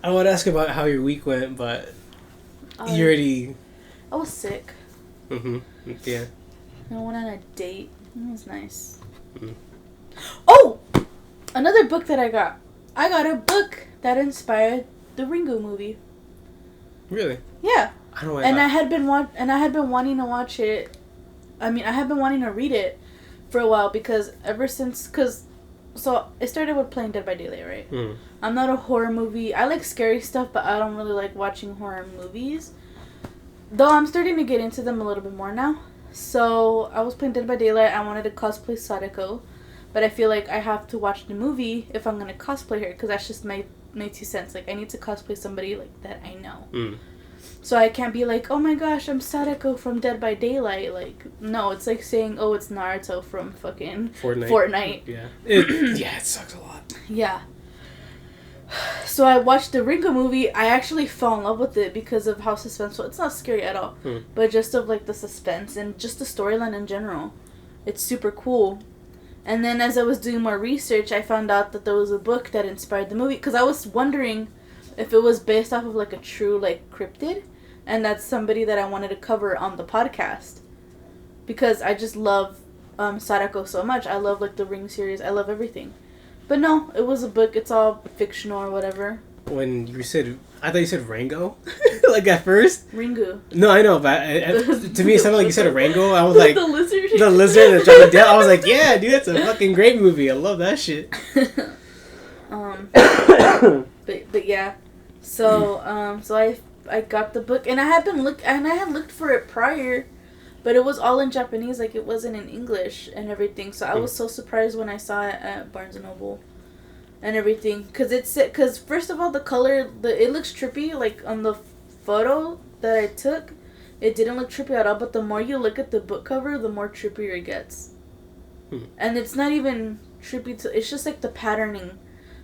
I would ask about how your week went, but you already... I was sick. Mm-hmm. Yeah. I went on a date. It was nice. Mm-hmm. Oh! Another book that I got. I got a book that inspired the Ringo movie. Really? Yeah. I don't know. I had been wanting to watch it. I mean, I have been wanting to read it for a while because so it started with playing Dead by Daylight, right? Mm. I'm not a horror movie. I like scary stuff, but I don't really like watching horror movies. Though I'm starting to get into them a little bit more now. So I was playing Dead by Daylight. I wanted to cosplay Sadako, but I feel like I have to watch the movie if I'm gonna cosplay her because that's just my 2 cents. Like I need to cosplay somebody like that I know. Mm. So I can't be like, oh my gosh, I'm Sadako from Dead by Daylight. Like, no, it's like saying, oh, it's Naruto from fucking Fortnite. Yeah. It sucks a lot. Yeah. So I watched the Ringo movie. I actually fell in love with it because of how suspenseful. It's not scary at all. But just of like the suspense and just the storyline in general. It's super cool. And then as I was doing more research, I found out that there was a book that inspired the movie. Because I was wondering if it was based off of like a true like cryptid. And that's somebody that I wanted to cover on the podcast. Because I just love Sadako so much. I love like the Ring series. I love everything. But no, it was a book. It's all fictional or whatever. When you said... I thought you said Rango. Like at first. Ringu. No, I know. But to me it sounded like you said a Rango. I was like... The lizard. The lizard that Johnny Depp. I was like, yeah, dude, that's a fucking great movie. I love that shit. But yeah. So, I got the book, and I had looked for it prior, but it was all in Japanese, like it wasn't in English and everything. So I was so surprised when I saw it at Barnes and Noble, and everything, because first of all the color, it looks trippy. Like on the photo that I took, it didn't look trippy at all. But the more you look at the book cover, the more trippier it gets, and it's not even trippy. It's just like the patterning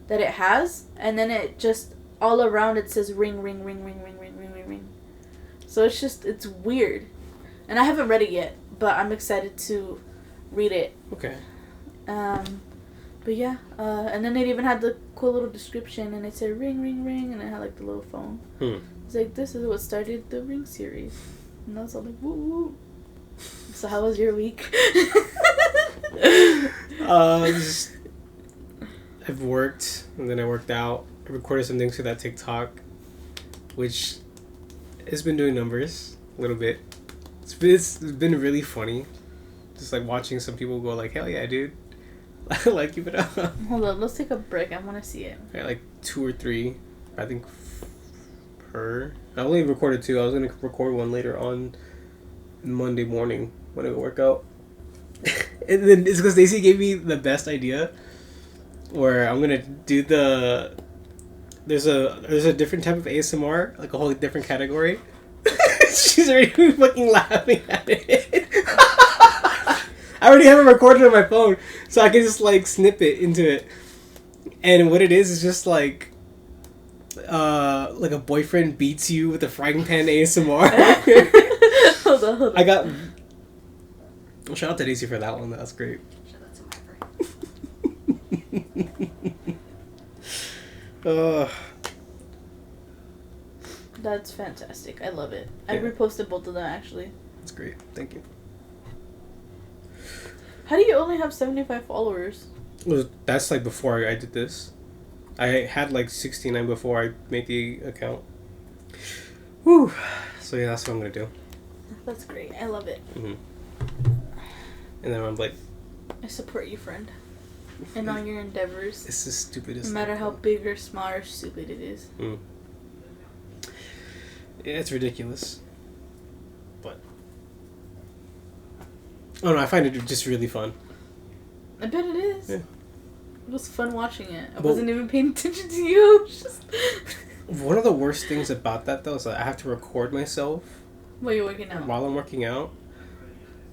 that it has, and then it just all around it says ring, ring, ring, ring, ring, ring, ring, ring, ring. So it's weird. And I haven't read it yet, but I'm excited to read it. Okay. But yeah, and then it even had the cool little description, and it said ring, ring, ring, and it had like the little phone. It's like, this is what started the Ring series. And I was all like, woo woo. So how was your week? I've worked, and then I worked out. I recorded some things for that TikTok, which has been doing numbers a little bit. It's been really funny, just like watching some people go like, hell yeah, dude. Like, keep it up. Hold on, let's take a break. I want to see it. I got like 2 or 3, I think, per. I only recorded 2. I was going to record one later on Monday morning when I go work out. And then it's because Stacey gave me the best idea where I'm going to do there's a different type of ASMR, like a whole different category. She's already fucking laughing at it. I already have it recorded on my phone, so I can just like snip it into it. And what it is just like a boyfriend beats you with a frying pan ASMR. Hold on. I got. Well, shout out to Daisy for that one. That's great. Shout out to my friend. That's fantastic. I love it. Yeah. I reposted both of them actually. That's great. Thank you. How do you only have 75 followers? Well, that's like before I did this. I had like 69 before I made the account. Whew. So yeah, that's what I'm gonna do. That's great. I love it. Mm-hmm. And then I'm like, I support you, friend, in all your endeavors. It's the stupidest. No matter how big or small or stupid it is. Mm. Yeah, it's ridiculous. But oh no, I find it just really fun. I bet it is. Yeah. It was fun watching it. I wasn't even paying attention to you. Just one of the worst things about that though is that I have to record myself while you're working out. While I'm working out,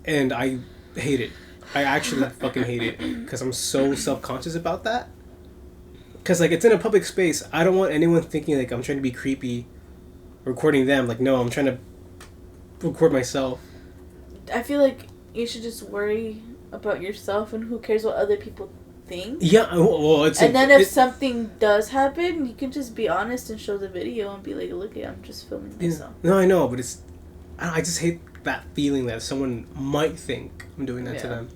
and I hate it. I actually fucking hate it because I'm so self-conscious about that. Because like it's in a public space, I don't want anyone thinking like I'm trying to be creepy, recording them. Like no, I'm trying to record myself. I feel like you should just worry about yourself, and who cares what other people think. Yeah, well, it's and then if something does happen, you can just be honest and show the video and be like, "Look, I'm just filming myself." No, I know, but I just hate that feeling that someone might think I'm doing that to them.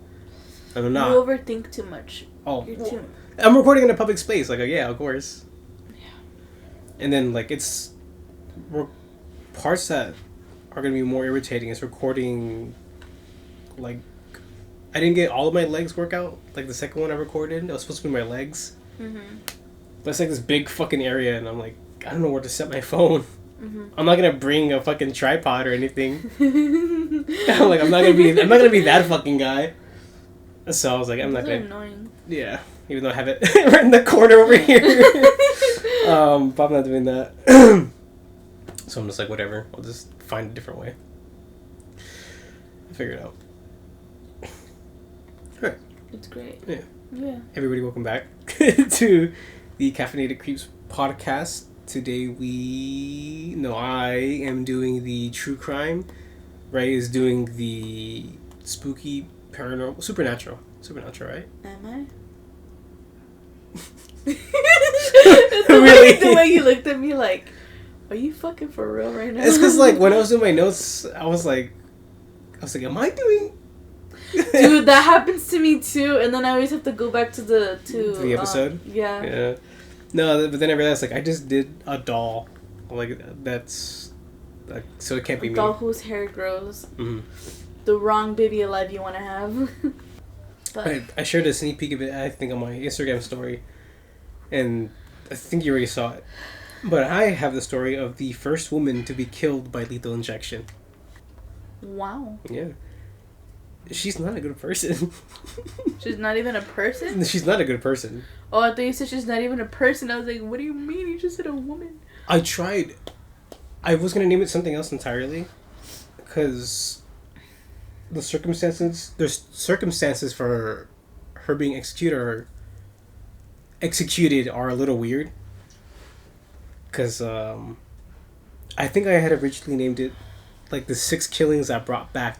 And I'm not. You overthink too much. Oh, You're I'm recording in a public space. Like, yeah, of course. Yeah. And then, like, it's parts that are going to be more irritating is recording, like, I didn't get all of my legs workout. Like, the second one I recorded, it was supposed to be my legs. Mm-hmm. But it's like this big fucking area, and I'm like, I don't know where to set my phone. Mm-hmm. I'm not gonna bring a fucking tripod or anything. Like, I'm not gonna be that fucking guy. So I was like, I'm not gonna. Annoying. Yeah, even though I have it right in the corner over here. But I'm not doing that. So I'm just like, whatever. I'll just find a different way. I'll figure it out. Alright. It's great. Yeah. Yeah. Everybody, welcome back to the Caffeinated Creeps podcast. Today I am doing the true crime. Ray is doing the spooky, paranormal, supernatural, right? Am I? Really? The way you looked at me like, are you fucking for real right now? It's because, like, when I was doing my notes, I was like, am I doing... Dude, that happens to me too, and then I always have to go back to the episode. Yeah. No, but then I realized, like, I just did a doll, like, that's, like, so it can't be me. A doll whose hair grows. Mm-hmm. The wrong baby alive you want to have. But I shared a sneak peek of it, I think, on my Instagram story, and I think you already saw it. But I have the story of the first woman to be killed by lethal injection. Wow. Yeah. She's not a good person. She's not even a person? She's not a good person. Oh, I thought you said she's not even a person. I was like, what do you mean? You just said a woman. I tried. I was going to name it something else entirely. Because there's circumstances for her being executed are a little weird. Because I think I had originally named it like the 6 killings that brought back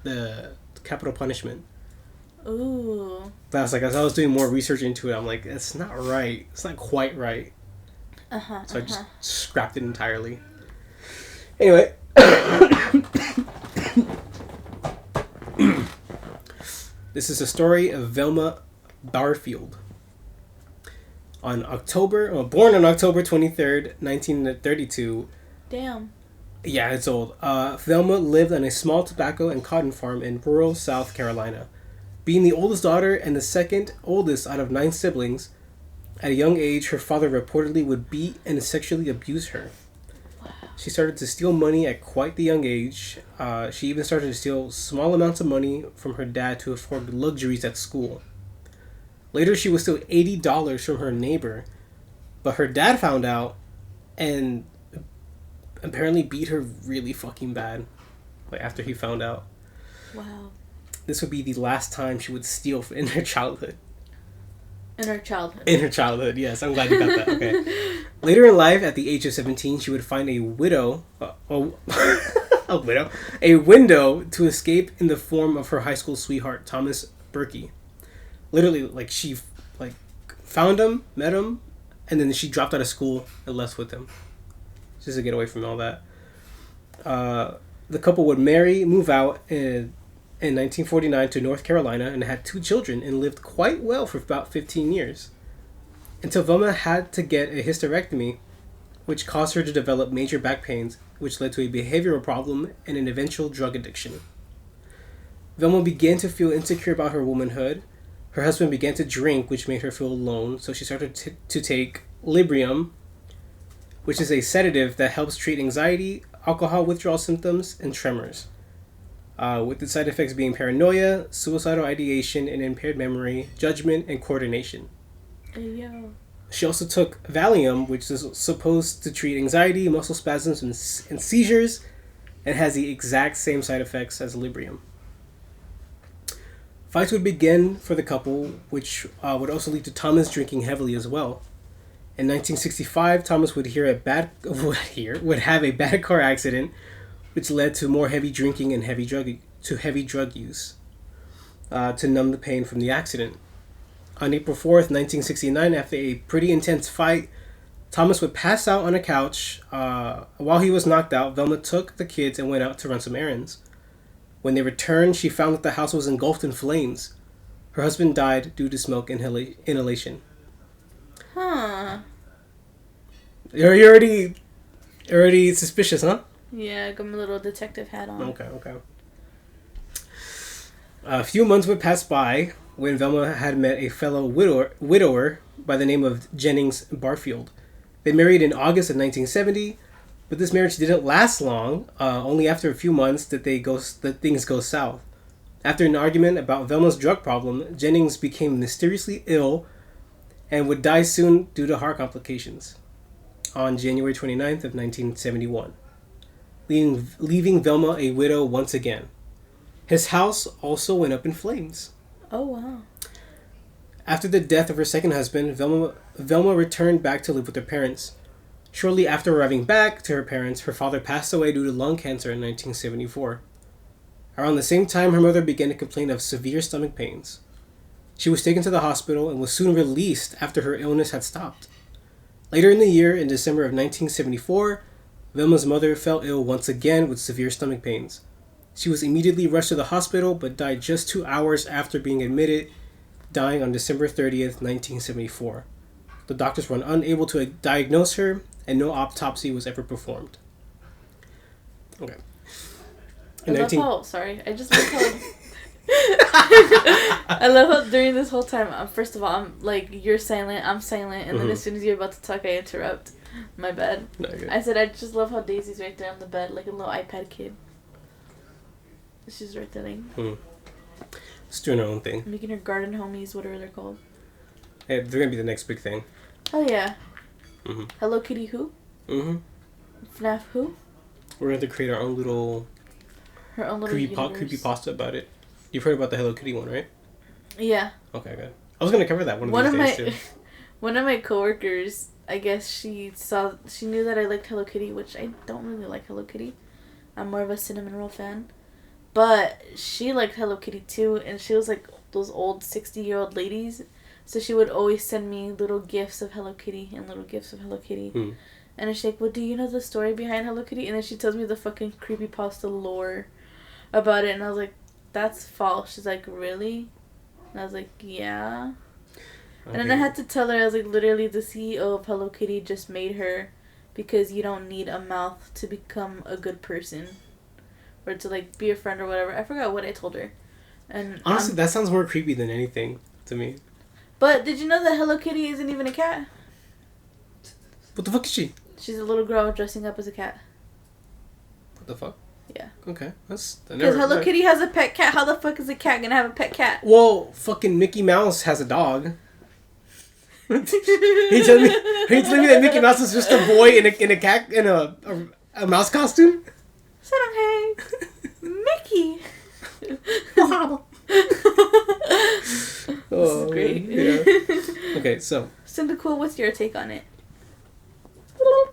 the capital punishment. Ooh. But I was like, as I was doing more research into it, I'm like, it's not right. It's not quite right. So I just scrapped it entirely. Anyway. This is the story of Velma Barfield. Born on October 23rd, 1932. Damn. Yeah, it's old. Velma lived on a small tobacco and cotton farm in rural South Carolina. Being the oldest daughter and the second oldest out of 9 siblings, at a young age, her father reportedly would beat and sexually abuse her. Wow. She started to steal money at quite the young age. She even started to steal small amounts of money from her dad to afford luxuries at school. Later, she would steal $80 from her neighbor, but her dad found out and apparently beat her really fucking bad, like, after he found out. Wow. This would be the last time she would steal in her childhood. In her childhood. In her childhood, yes. I'm glad you got that. Okay. Later in life, at the age of 17, she would find a window to escape in the form of her high school sweetheart, Thomas Berkey. Literally, like, she, like, found him, met him, and then she dropped out of school and left with him. Just to get away from all that. The couple would move out in 1949 to North Carolina and had 2 children and lived quite well for about 15 years. Until Velma had to get a hysterectomy, which caused her to develop major back pains, which led to a behavioral problem and an eventual drug addiction. Velma began to feel insecure about her womanhood. Her husband began to drink, which made her feel alone, so she started to take Librium, which is a sedative that helps treat anxiety, alcohol withdrawal symptoms, and tremors. With the side effects being paranoia, suicidal ideation, and impaired memory, judgment, and coordination. Yo. She also took Valium, which is supposed to treat anxiety, muscle spasms, and seizures, and has the exact same side effects as Librium. Fights would begin for the couple, which would also lead to Thomas drinking heavily as well. In 1965, Thomas would have a bad car accident, which led to more heavy drinking and heavy drug use to numb the pain from the accident. On April 4th, 1969, after a pretty intense fight, Thomas would pass out on a couch. While he was knocked out, Velma took the kids and went out to run some errands. When they returned, she found that the house was engulfed in flames. Her husband died due to smoke inhalation. Huh. You're already suspicious, huh? Yeah, I got my little detective hat on. Okay. A few months would pass by when Velma had met a fellow widower by the name of Jennings Barfield. They married in August of 1970, but this marriage didn't last long. Only after a few months did things go south. After an argument about Velma's drug problem, Jennings became mysteriously ill and would die soon due to heart complications on January 29th of 1971, leaving Velma a widow once again. His house also went up in flames. Oh, wow. After the death of her second husband, Velma returned back to live with her parents. Shortly after arriving back to her parents, her father passed away due to lung cancer in 1974. Around the same time, her mother began to complain of severe stomach pains. She was taken to the hospital and was soon released after her illness had stopped. Later in the year, in December of 1974, Velma's mother fell ill once again with severe stomach pains. She was immediately rushed to the hospital but died just 2 hours after being admitted, dying on December 30th, 1974. The doctors were unable to diagnose her, and no autopsy was ever performed. Okay. I love how during this whole time, first of all, I'm like, you're silent, I'm silent, and then as soon as you're about to talk, I interrupt. My bad. No, I said I just love how Daisy's right there on the bed, like a little iPad kid. She's right there, like... Just doing her own thing. Making her garden homies, whatever they're called. Hey, they're gonna be the next big thing. Oh, yeah. Mm-hmm. Hello Kitty who? Mm-hmm. FNAF who? We're going to create our own little... Her own little creepypasta about it. You've heard about the Hello Kitty one, right? Yeah. Okay, good. I was going to cover that one of these days, too. One of my coworkers, I guess she knew that I liked Hello Kitty, which I don't really like Hello Kitty. I'm more of a cinnamon roll fan. But she liked Hello Kitty too, and she was like those old 60-year-old ladies. So she would always send me little gifts of Hello Kitty and little gifts of Hello Kitty. And she's like, well, do you know the story behind Hello Kitty? And then she tells me the fucking creepypasta lore about it. And I was like, that's false. She's like, really? And I was like, yeah. Okay. And then I had to tell her, I was like, literally the CEO of Hello Kitty just made her because you don't need a mouth to become a good person. Or to, like, be a friend or whatever. I forgot what I told her. And honestly, that sounds more creepy than anything to me. But did you know that Hello Kitty isn't even a cat? What the fuck is she? She's a little girl dressing up as a cat. What the fuck? Yeah. Okay. Because Hello Kitty has a pet cat. How the fuck is a cat gonna have a pet cat? Well, fucking Mickey Mouse has a dog. Are you telling me that Mickey Mouse is just a boy in a cat in a mouse costume? Hey, Mickey. Wow. This is great. Yeah. Okay, so. Cyndaquil, what's your take on it? I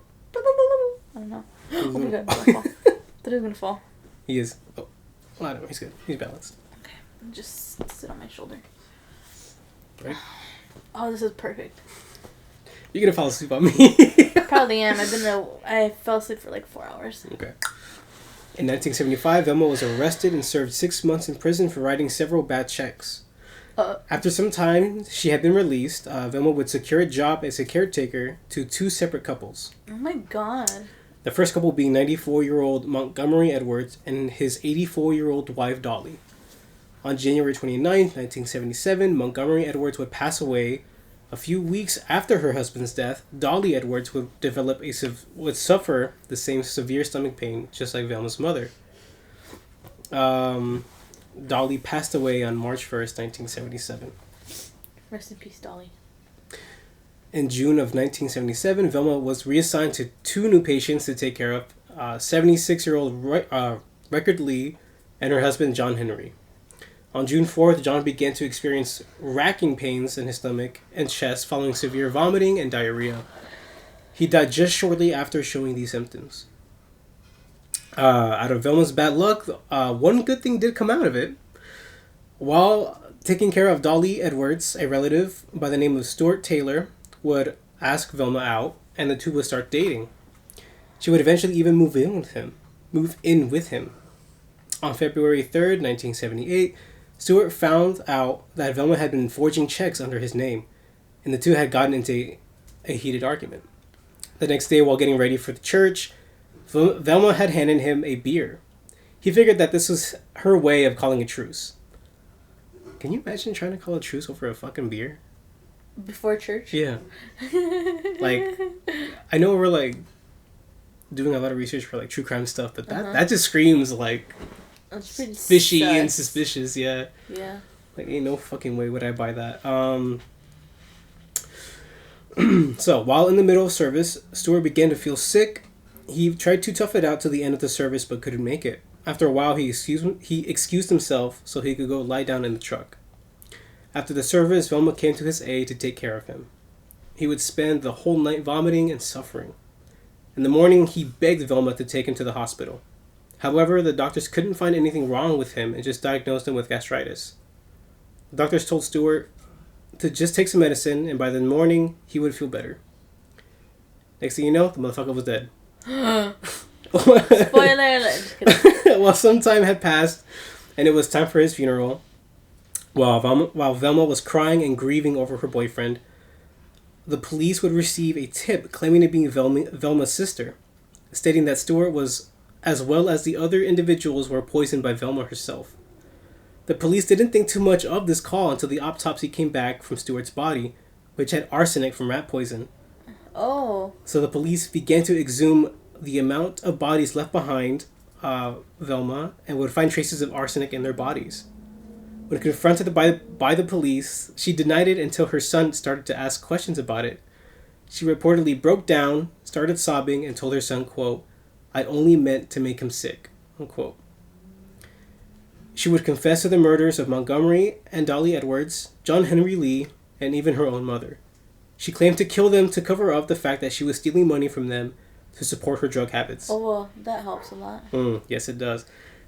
don't know. Oh my god, I'm gonna fall. That is gonna fall. He is. Oh, well, I don't know. He's good. He's balanced. Okay, just sit on my shoulder. Right? Oh, this is perfect. You're gonna fall asleep on me. Probably am. I fell asleep for like 4 hours. Okay. In 1975, Velma was arrested and served 6 months in prison for writing several bad checks. After some time, she had been released. Velma would secure a job as a caretaker to 2 separate couples. Oh my god. The first couple being 94-year-old Montgomery Edwards and his 84-year-old wife, Dolly. On January 29th, 1977, Montgomery Edwards would pass away. A few weeks after her husband's death, Dolly Edwards would suffer the same severe stomach pain, just like Velma's mother. Dolly passed away on March 1st, 1977. Rest in peace, Dolly. In June of 1977, Velma was reassigned to 2 new patients to take care of, 76-year-old Record Lee and her husband, John Henry. On June 4th, John began to experience racking pains in his stomach and chest following severe vomiting and diarrhea. He died just shortly after showing these symptoms. Out of Velma's bad luck, one good thing did come out of it. While taking care of Dolly Edwards, a relative by the name of Stuart Taylor, would ask Velma out, and the two would start dating. She would eventually even move in with him. On February 3rd, 1978, Stuart found out that Velma had been forging checks under his name, and the two had gotten into a heated argument. The next day, while getting ready for the church, Velma had handed him a beer. He figured that this was her way of calling a truce. Can you imagine trying to call a truce over a fucking beer? Before church? Yeah. Like, I know we're, like, doing a lot of research for, like, true crime stuff, but that just screams, like, that's pretty fishy sus. and suspicious, yeah. Yeah. Like, ain't no fucking way would I buy that. So, while in the middle of service, Stuart began to feel sick. He tried to tough it out to the end of the service, but couldn't make it. After a while, he excused himself so he could go lie down in the truck. After the service, Velma came to his aid to take care of him. He would spend the whole night vomiting and suffering. In the morning, he begged Velma to take him to the hospital. However, the doctors couldn't find anything wrong with him and just diagnosed him with gastritis. The doctors told Stuart to just take some medicine, and by the morning, he would feel better. Next thing you know, the motherfucker was dead. Spoiler alert. While some time had passed, and it was time for his funeral, while Velma was crying and grieving over her boyfriend, the police would receive a tip claiming to be Velma's sister, stating that Stuart was, as well as the other individuals, were poisoned by Velma herself. The police didn't think too much of this call until the autopsy came back from Stuart's body, which had arsenic from rat poison. Oh. So the police began to exhume the amount of bodies left behind Velma and would find traces of arsenic in their bodies. When confronted by the police, she denied it until her son started to ask questions about it. She reportedly broke down, started sobbing, and told her son, quote, "I only meant to make him sick," unquote. She would confess to the murders of Montgomery and Dolly Edwards, John Henry Lee, and even her own mother. She claimed to kill them to cover up the fact that she was stealing money from them to support her drug habits. Oh, well, that helps a lot. Yes, it does.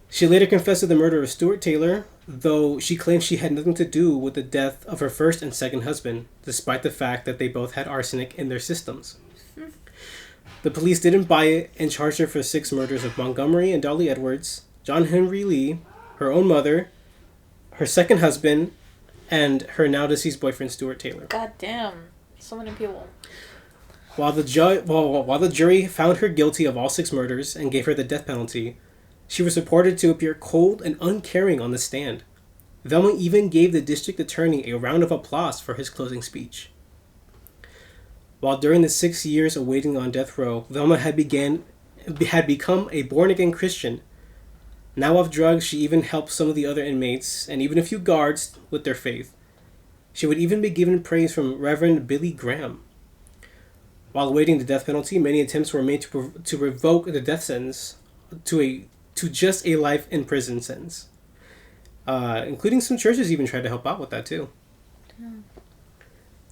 She later confessed to the murder of Stuart Taylor, though she claimed she had nothing to do with the death of her first and second husband, despite the fact that they both had arsenic in their systems. The police didn't buy it and charged her for 6 murders of Montgomery and Dolly Edwards, John Henry Lee, her own mother, her second husband, and her now deceased boyfriend Stuart Taylor. God damn. So many people. While the jury found her guilty of all 6 murders and gave her the death penalty, she was reported to appear cold and uncaring on the stand. Velma even gave the district attorney a round of applause for his closing speech. While during the 6 years of waiting on death row, Velma had become a born-again Christian. Now off drugs, she even helped some of the other inmates and even a few guards with their faith. She would even be given praise from Reverend Billy Graham. While awaiting the death penalty, many attempts were made to revoke the death sentence to just a life in prison sentence. Including some churches even tried to help out with that too. Damn.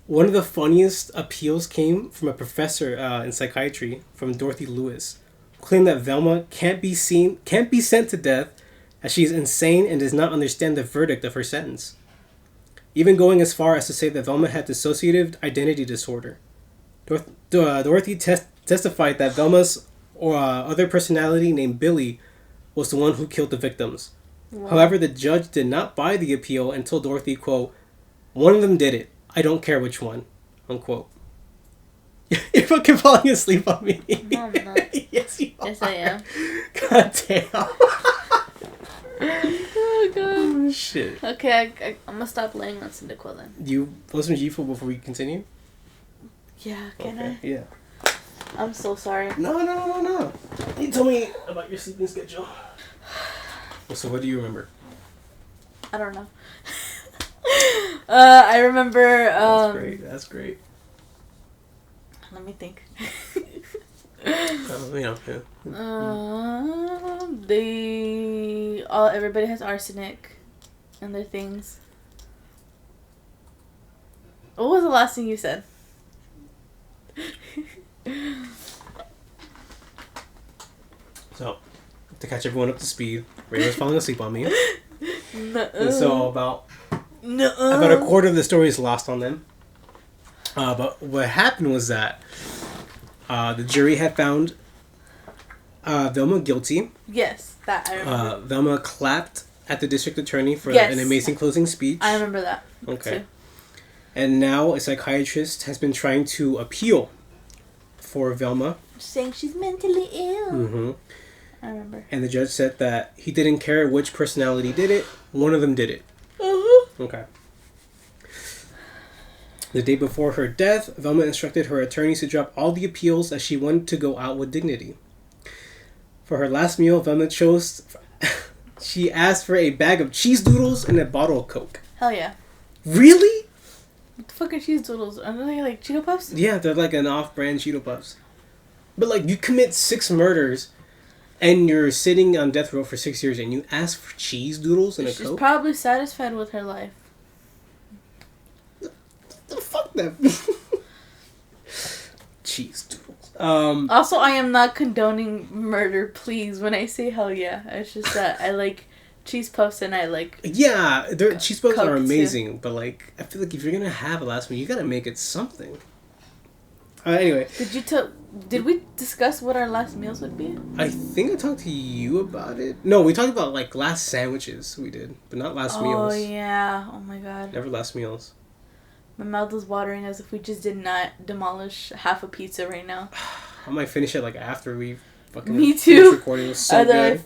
One of the funniest appeals came from a professor in psychiatry from Dorothy Lewis, who claimed that Velma can't be sent to death as she is insane and does not understand the verdict of her sentence. Even going as far as to say that Velma had dissociative identity disorder. Dorothy testified that Velma's other personality named Billy was the one who killed the victims. Wow. However, the judge did not buy the appeal and told Dorothy, quote, "One of them did it. I don't care which one," unquote. You're fucking falling asleep on me. No, I'm not. Yes, you are. Yes, I am. God damn. Oh, God. Oh, shit. Okay, I'm gonna stop laying on Cyndaquil then. You listen to G-Ful before we continue? Yeah, can I? Yeah. I'm so sorry. No. You told me about your sleeping schedule. So what do you remember? I don't know. I remember... That's great. Let me think. Everybody has arsenic in their things. What was the last thing you said? So, to catch everyone up to speed, Ray was falling asleep on me. And so about No. About a quarter of the story is lost on them. But what happened was that the jury had found Velma guilty. Yes, that I remember. Velma clapped at the district attorney for Yes. an amazing closing speech. I remember that. Okay. Too. And now a psychiatrist has been trying to appeal for Velma. Saying she's mentally ill. Mm-hmm. I remember. And the judge said that he didn't care which personality did it. One of them did it. Uh-huh. Okay. The day before her death, Velma instructed her attorneys to drop all the appeals as she wanted to go out with dignity. For her last meal, Velma chose... she asked for a bag of cheese doodles and a bottle of Coke. Hell yeah. Really? What the fuck are cheese doodles? Are they like Cheeto Puffs? Yeah, they're like an off-brand Cheeto Puffs. But like, you commit 6 murders and you're sitting on death row for 6 years and you ask for cheese doodles and a She's Coke? probably satisfied with her life. Fuck them. Cheese doodles. Also, I am not condoning murder, please, when I say hell yeah. It's just that I like cheese puffs and I like... Yeah, cheese puffs Coke are too. amazing, but like, I feel like if you're gonna have a last meal, you gotta make it something. Anyway. Did we discuss what our last meals would be? I think I talked to you about it. No, we talked about like last sandwiches we did, but not last meals. Oh, yeah. Oh, my God. Never last meals. My mouth is watering as if we just did not demolish half a pizza right now. I might finish it like after we fucking Me finish too. recording. It was so good.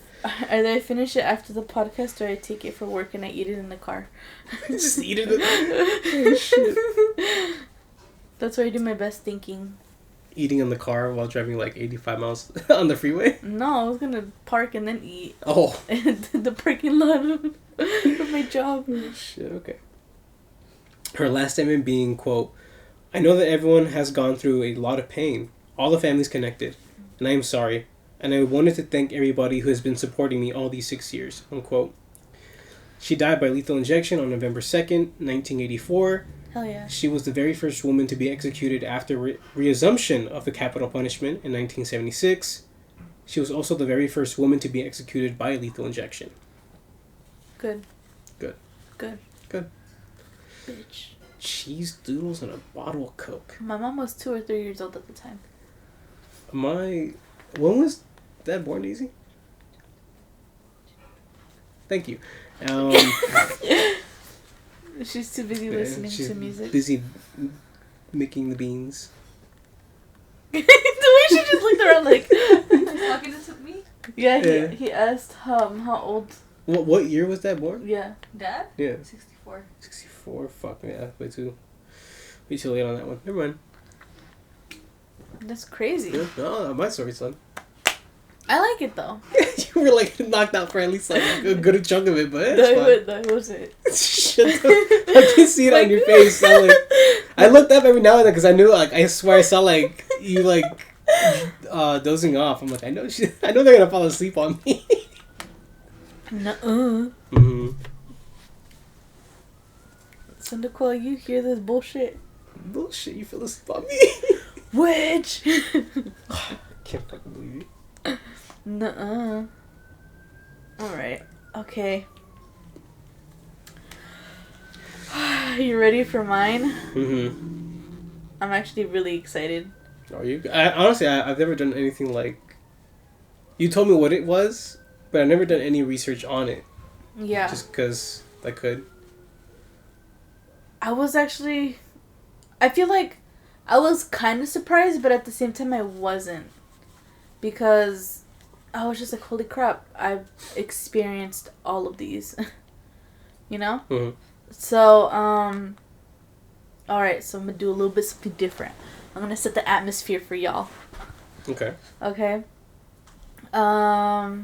Either I finish it after the podcast or I take it for work and I eat it in the car. Just eat it. Oh, shit. That's where I do my best thinking. Eating in the car while driving like 85 miles on the freeway? No, I was gonna park and then eat. Oh. In the parking lot of my job. Shit, okay. Her last statement being, quote, "I know that everyone has gone through a lot of pain. All the families connected. And I am sorry. And I wanted to thank everybody who has been supporting me all these 6 years," unquote. She died by lethal injection on November 2nd, 1984. Hell yeah. She was the very first woman to be executed after reassumption of the capital punishment in 1976. She was also the very first woman to be executed by lethal injection. Good. Good. Good. Good. Bitch. Cheese doodles and a bottle of Coke. My mom was 2 or 3 years old at the time. When was Dad born, Daisy? Thank you. She's too busy listening she's to music. Busy making the beans. The way she just looked around like... He's talking to me? Yeah, he asked how old... What year was Dad born? Yeah. Dad? Yeah. 64. 64? Fuck, yeah. Way too late on that one. Never mind. That's crazy. Yeah. No, my story's fun. I like it though. You were like knocked out for at least like a good chunk of it, but it's That wasn't. Shut up. I can see it on your face. I looked up every now and then because I knew, like, I swear I saw like you like dozing off. I'm like, I know they're gonna fall asleep on me. Nuh-uh. Mm-hmm. So Nicole, you hear this bullshit? Bullshit, you fell asleep on me. Witch. Can't fucking believe it. Nuh-uh. Alright. Okay. You ready for mine? Mm-hmm. I'm actually really excited. Are you? Honestly, I've never done anything like... You told me what it was, but I've never done any research on it. Yeah. Just because I could. I feel like I was kind of surprised, but at the same time I wasn't. Because I was just like, holy crap, I've experienced all of these. You know? Mm-hmm. So, alright, so I'm gonna do a little bit something different. I'm gonna set the atmosphere for y'all. Okay. Okay? How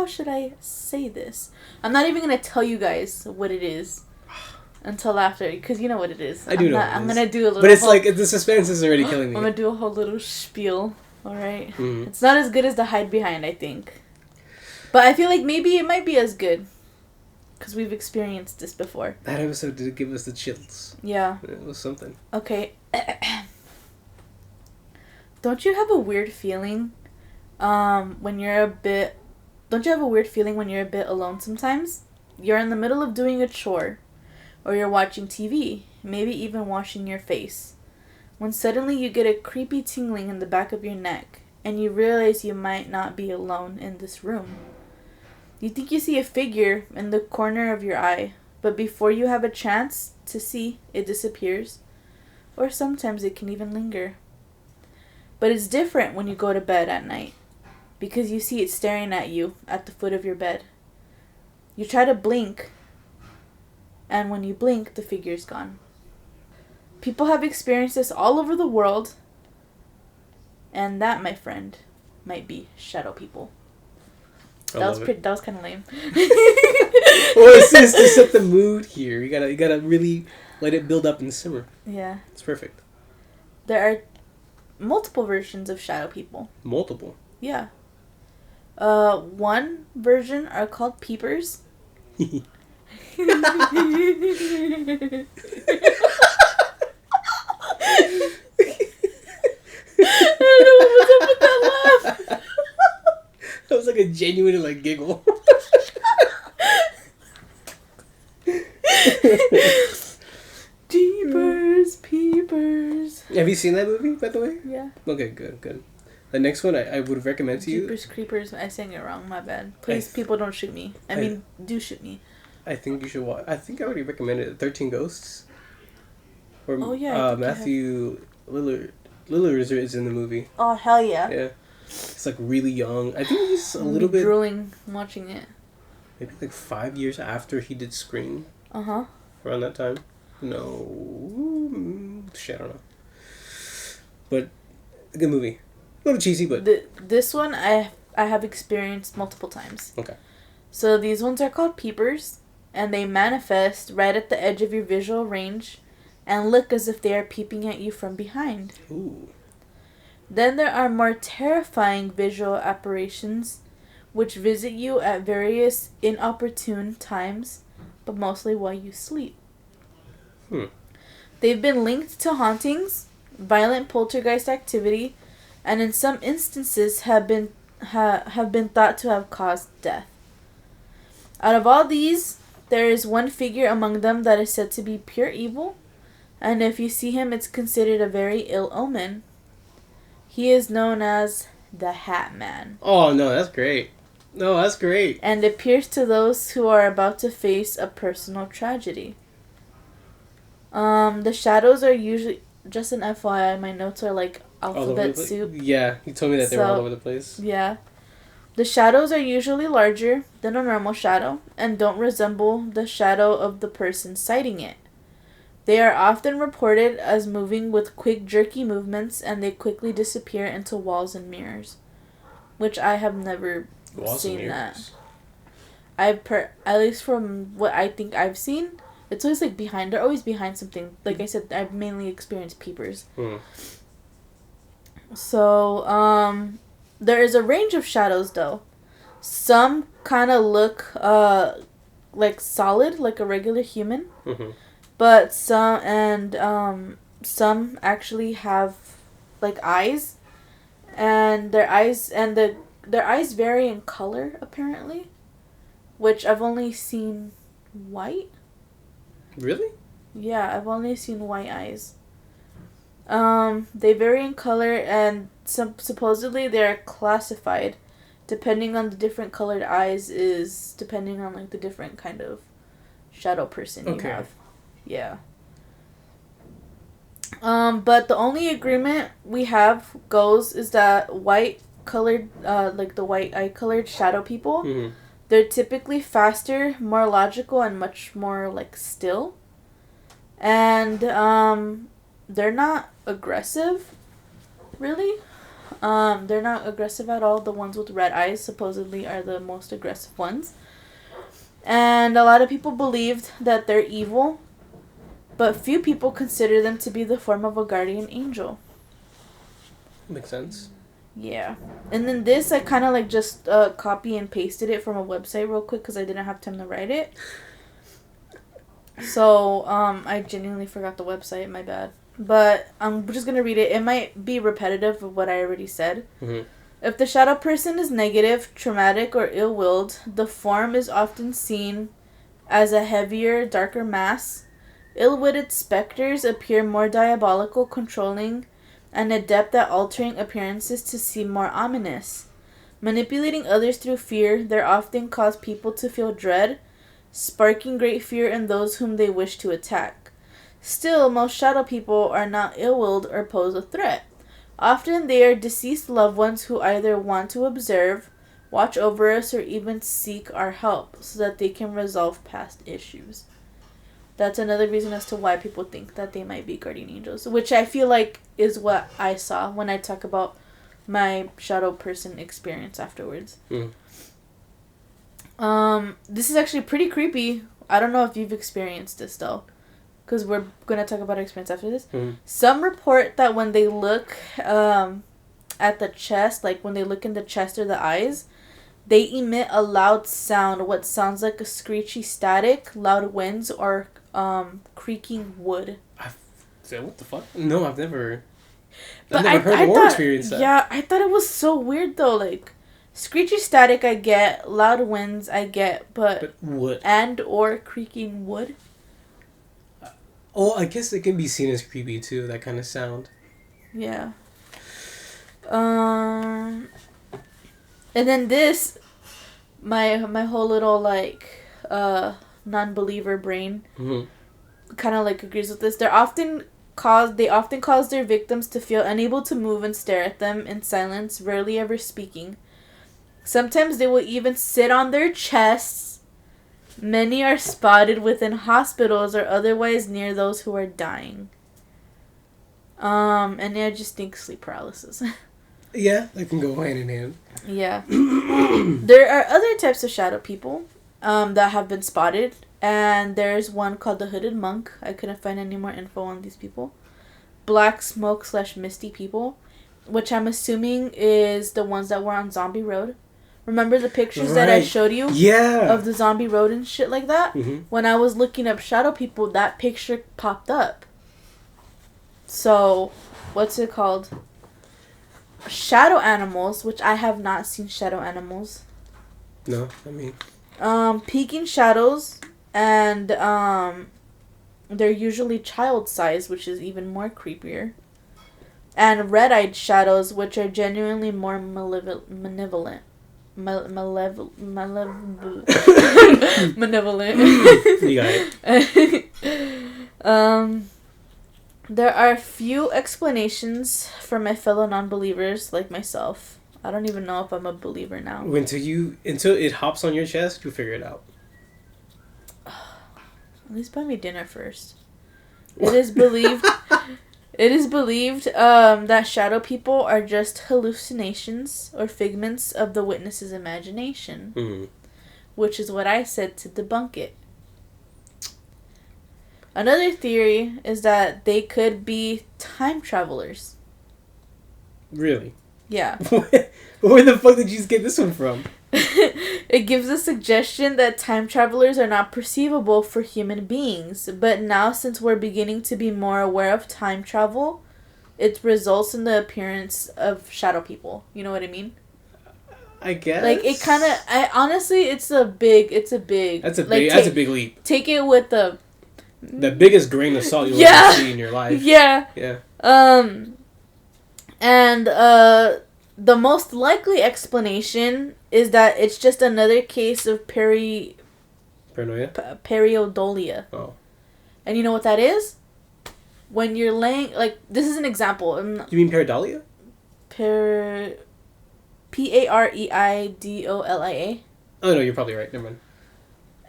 should I say this? I'm not even gonna tell you guys what it is until after, because you know what it is. I do know. I'm gonna do a little. But it's like the suspense is already killing me. I'm gonna do a whole little spiel. All right. Mm-hmm. It's not as good as the hide behind, I think, but I feel like maybe it might be as good, because we've experienced this before. That episode did give us the chills. Yeah. It was something. Okay. Don't you have a weird feeling, when you're a bit? Don't you have a weird feeling when you're a bit alone sometimes? You're in the middle of doing a chore, or you're watching TV, maybe even washing your face, when suddenly you get a creepy tingling in the back of your neck, and you realize you might not be alone in this room. You think you see a figure in the corner of your eye, but before you have a chance to see, it disappears, or sometimes it can even linger. But it's different when you go to bed at night, because you see it staring at you at the foot of your bed. You try to blink, and when you blink, the figure's gone. People have experienced this all over the world, and that, my friend, might be shadow people. That was kind of lame. Well, it's just to set the mood here. You gotta really let it build up and simmer. Yeah. It's perfect. There are multiple versions of shadow people. Multiple. Yeah. One version are called peepers. I don't know what was up with that laugh. That was like a genuine giggle. Jeepers, peepers. Have you seen that movie, by the way? Yeah. Okay, good. The next one I would recommend to you. Jeepers Creepers. I sang it wrong. My bad. Please, people, don't shoot me. I mean, do shoot me. I think you should watch. I think I already recommended it. 13 Ghosts. Or, oh yeah. Matthew Lillard is in the movie. Oh hell yeah. Yeah. It's really young. I think he's a little bit drooling watching it. Maybe 5 years after he did Scream. Uh-huh. Around that time. No. Shit, I don't know. But a good movie. A little cheesy, but this one I have experienced multiple times. Okay. So these ones are called peepers, and they manifest right at the edge of your visual range and look as if they are peeping at you from behind. Ooh. Then there are more terrifying visual apparitions which visit you at various inopportune times, but mostly while you sleep. They've been linked to hauntings, violent poltergeist activity, and in some instances have been thought to have caused death. Out of all these, there is one figure among them that is said to be pure evil, and if you see him, it's considered a very ill omen. He is known as the Hat Man. Oh, no, that's great. No, that's great. And appears to those who are about to face a personal tragedy. The shadows are usually... Just an FYI, my notes are alphabet soup. Yeah, you told me that they were all over the place. Yeah. The shadows are usually larger than a normal shadow and don't resemble the shadow of the person sighting it. They are often reported as moving with quick, jerky movements, and they quickly disappear into walls and mirrors. Which I have never seen that. At least from what I think I've seen, it's always behind. They're always behind something. Like I said, I've mainly experienced peepers. So, there is a range of shadows though. Some kind of look solid, like a regular human. Mm-hmm. But some actually have eyes, and their eyes vary in color apparently, which I've only seen white. Really? Yeah, I've only seen white eyes. They vary in color, and supposedly they are classified depending on the different colored eyes is depending on the different kind of shadow person you have. Yeah. But the only agreement we have is that white colored, the white eye colored shadow people, mm-hmm. they're typically faster, more logical, and much more still. And they're not aggressive, really. They're not aggressive at all. The ones with red eyes supposedly are the most aggressive ones. And a lot of people believed that they're evil, but few people consider them to be the form of a guardian angel. Makes sense. Yeah. And then this, I kind of just copy and pasted it from a website real quick because I didn't have time to write it. So, I genuinely forgot the website, my bad. But I'm just going to read it. It might be repetitive of what I already said. Mm-hmm. If the shadow person is negative, traumatic, or ill-willed, the form is often seen as a heavier, darker mass. Ill-witted specters appear more diabolical, controlling, and adept at altering appearances to seem more ominous. Manipulating others through fear, they often cause people to feel dread, sparking great fear in those whom they wish to attack. Still, most shadow people are not ill-willed or pose a threat. Often they are deceased loved ones who either want to observe, watch over us, or even seek our help so that they can resolve past issues. That's another reason as to why people think that they might be guardian angels, which I feel like is what I saw when I talk about my shadow person experience afterwards. This is actually pretty creepy. I don't know if you've experienced this though, because we're going to talk about our experience after this. Some report that when they look at the chest, like when they look in the chest or the eyes, they emit a loud sound, what sounds like a screechy static, loud winds, or creaking wood. What the fuck? No, I've never But heard or experienced that. Yeah, I thought it was so weird though. Like, screechy static I get, loud winds I get, but wood and or creaking wood. I guess it can be seen as creepy too. That kind of sound. Yeah. And then this, my whole little like non-believer brain kind of like agrees with this. They often cause their victims to feel unable to move and stare at them in silence, rarely ever speaking. Sometimes they will even sit on their chests. Many are spotted within hospitals or otherwise near those who are dying. And I just think sleep paralysis. Yeah, they can go hand in hand. Yeah. There are other types of shadow people that have been spotted. And there's one called the Hooded Monk. I couldn't find any more info on these people. Black Smoke / Misty people, which I'm assuming is the ones that were on Zombie Road. Remember the pictures that I showed you? Yeah. Of the Zombie Road and shit like that? When I was looking up shadow people, that picture popped up. So, what's it called? Shadow animals, which I have not seen shadow animals. No, I mean... Peeking shadows, and they're usually child-sized, which is even more creepier. And red-eyed shadows, which are genuinely more malevolent. Malevolent. You got it. There are few explanations for my fellow non-believers like myself. I don't even know if I'm a believer now. Until it hops on your chest, you'll figure it out. At least buy me dinner first. It is believed that shadow people are just hallucinations or figments of the witness's imagination. Which is what I said to debunk it. Another theory is that they could be time travelers. Really? Yeah. Where the fuck did you get this one from? It gives a suggestion that time travelers are not perceivable for human beings, but now since we're beginning to be more aware of time travel, it results in the appearance of shadow people. You know what I mean? I guess. Like, it kind of... honestly, it's a big... That's a big leap. Take it with the biggest grain of salt you'll ever see in your life. Yeah. Yeah. And the most likely explanation is that it's just another case of Paranoia? pareidolia. Oh. And you know what that is? When you're laying... Like, this is an example. You mean pareidolia? Pareidolia. Oh, no, you're probably right. Never mind.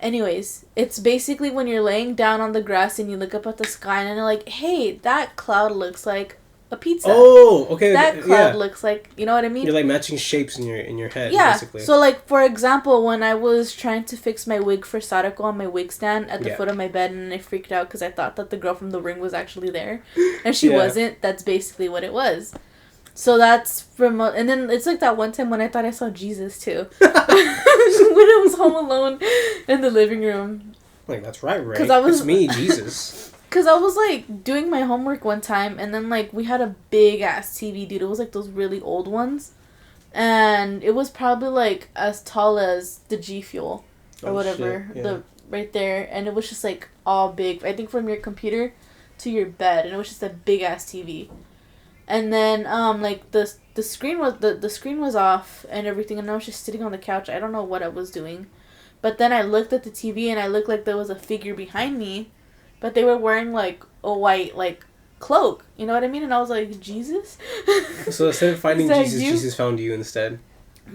Anyways, it's basically when you're laying down on the grass and you look up at the sky and you're like, hey, that cloud looks like a pizza. Oh, okay. That cloud looks like, you know what I mean? You're like matching shapes in your head, basically. So like, for example, when I was trying to fix my wig for Sadako on my wig stand at the foot of my bed, and I freaked out because I thought that the girl from The Ring was actually there, and she wasn't. That's basically what it was. So that's from... And then it's like that one time when I thought I saw Jesus, too. When I was home alone in the living room. Like, that's right, Ray. It's me, Jesus. Because I was, like, doing my homework one time, and then, like, we had a big-ass TV, dude. It was, like, those really old ones. And it was probably, like, as tall as the G Fuel. Or whatever. Shit, yeah. right there, and it was just like all big. I think from your computer to your bed, and it was just a big ass TV. And then like the screen was the screen was off and everything, and I was just sitting on the couch. I don't know what I was doing, but then I looked at the TV and I looked like there was a figure behind me, but they were wearing like a white like cloak. You know what I mean? And I was like, Jesus. So instead of finding Jesus, you? Jesus found you instead.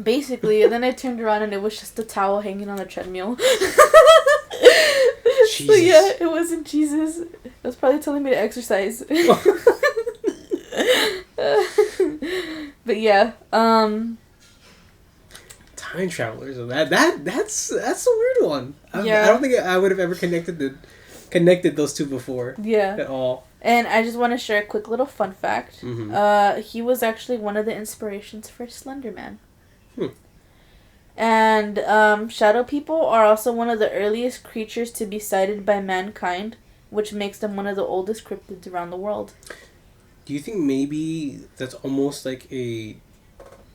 Basically, and then I turned around and it was just a towel hanging on a treadmill. So yeah, it wasn't Jesus. It was probably telling me to exercise. But yeah, time travelers. That's a weird one. I don't think I would have ever connected those two before. Yeah. At all. And I just want to share a quick little fun fact. Mm-hmm. He was actually one of the inspirations for Slender Man. And shadow people are also one of the earliest creatures to be sighted by mankind, which makes them one of the oldest cryptids around the world. Do you think maybe that's almost like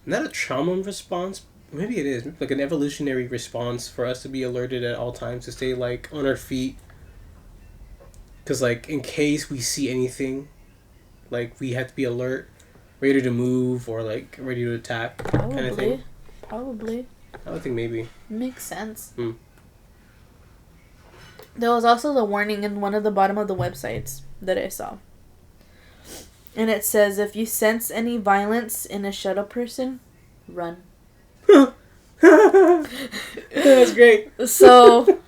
not a trauma response, maybe it is, like an evolutionary response for us to be alerted at all times, to stay like on our feet? Because like in case we see anything, like we have to be alert, ready to move, or like ready to attack, kind of thing. Probably. I would think maybe. Makes sense. There was also the warning in one of the bottom of the websites that I saw. And it says, if you sense any violence in a shadow person, run. That's great. So,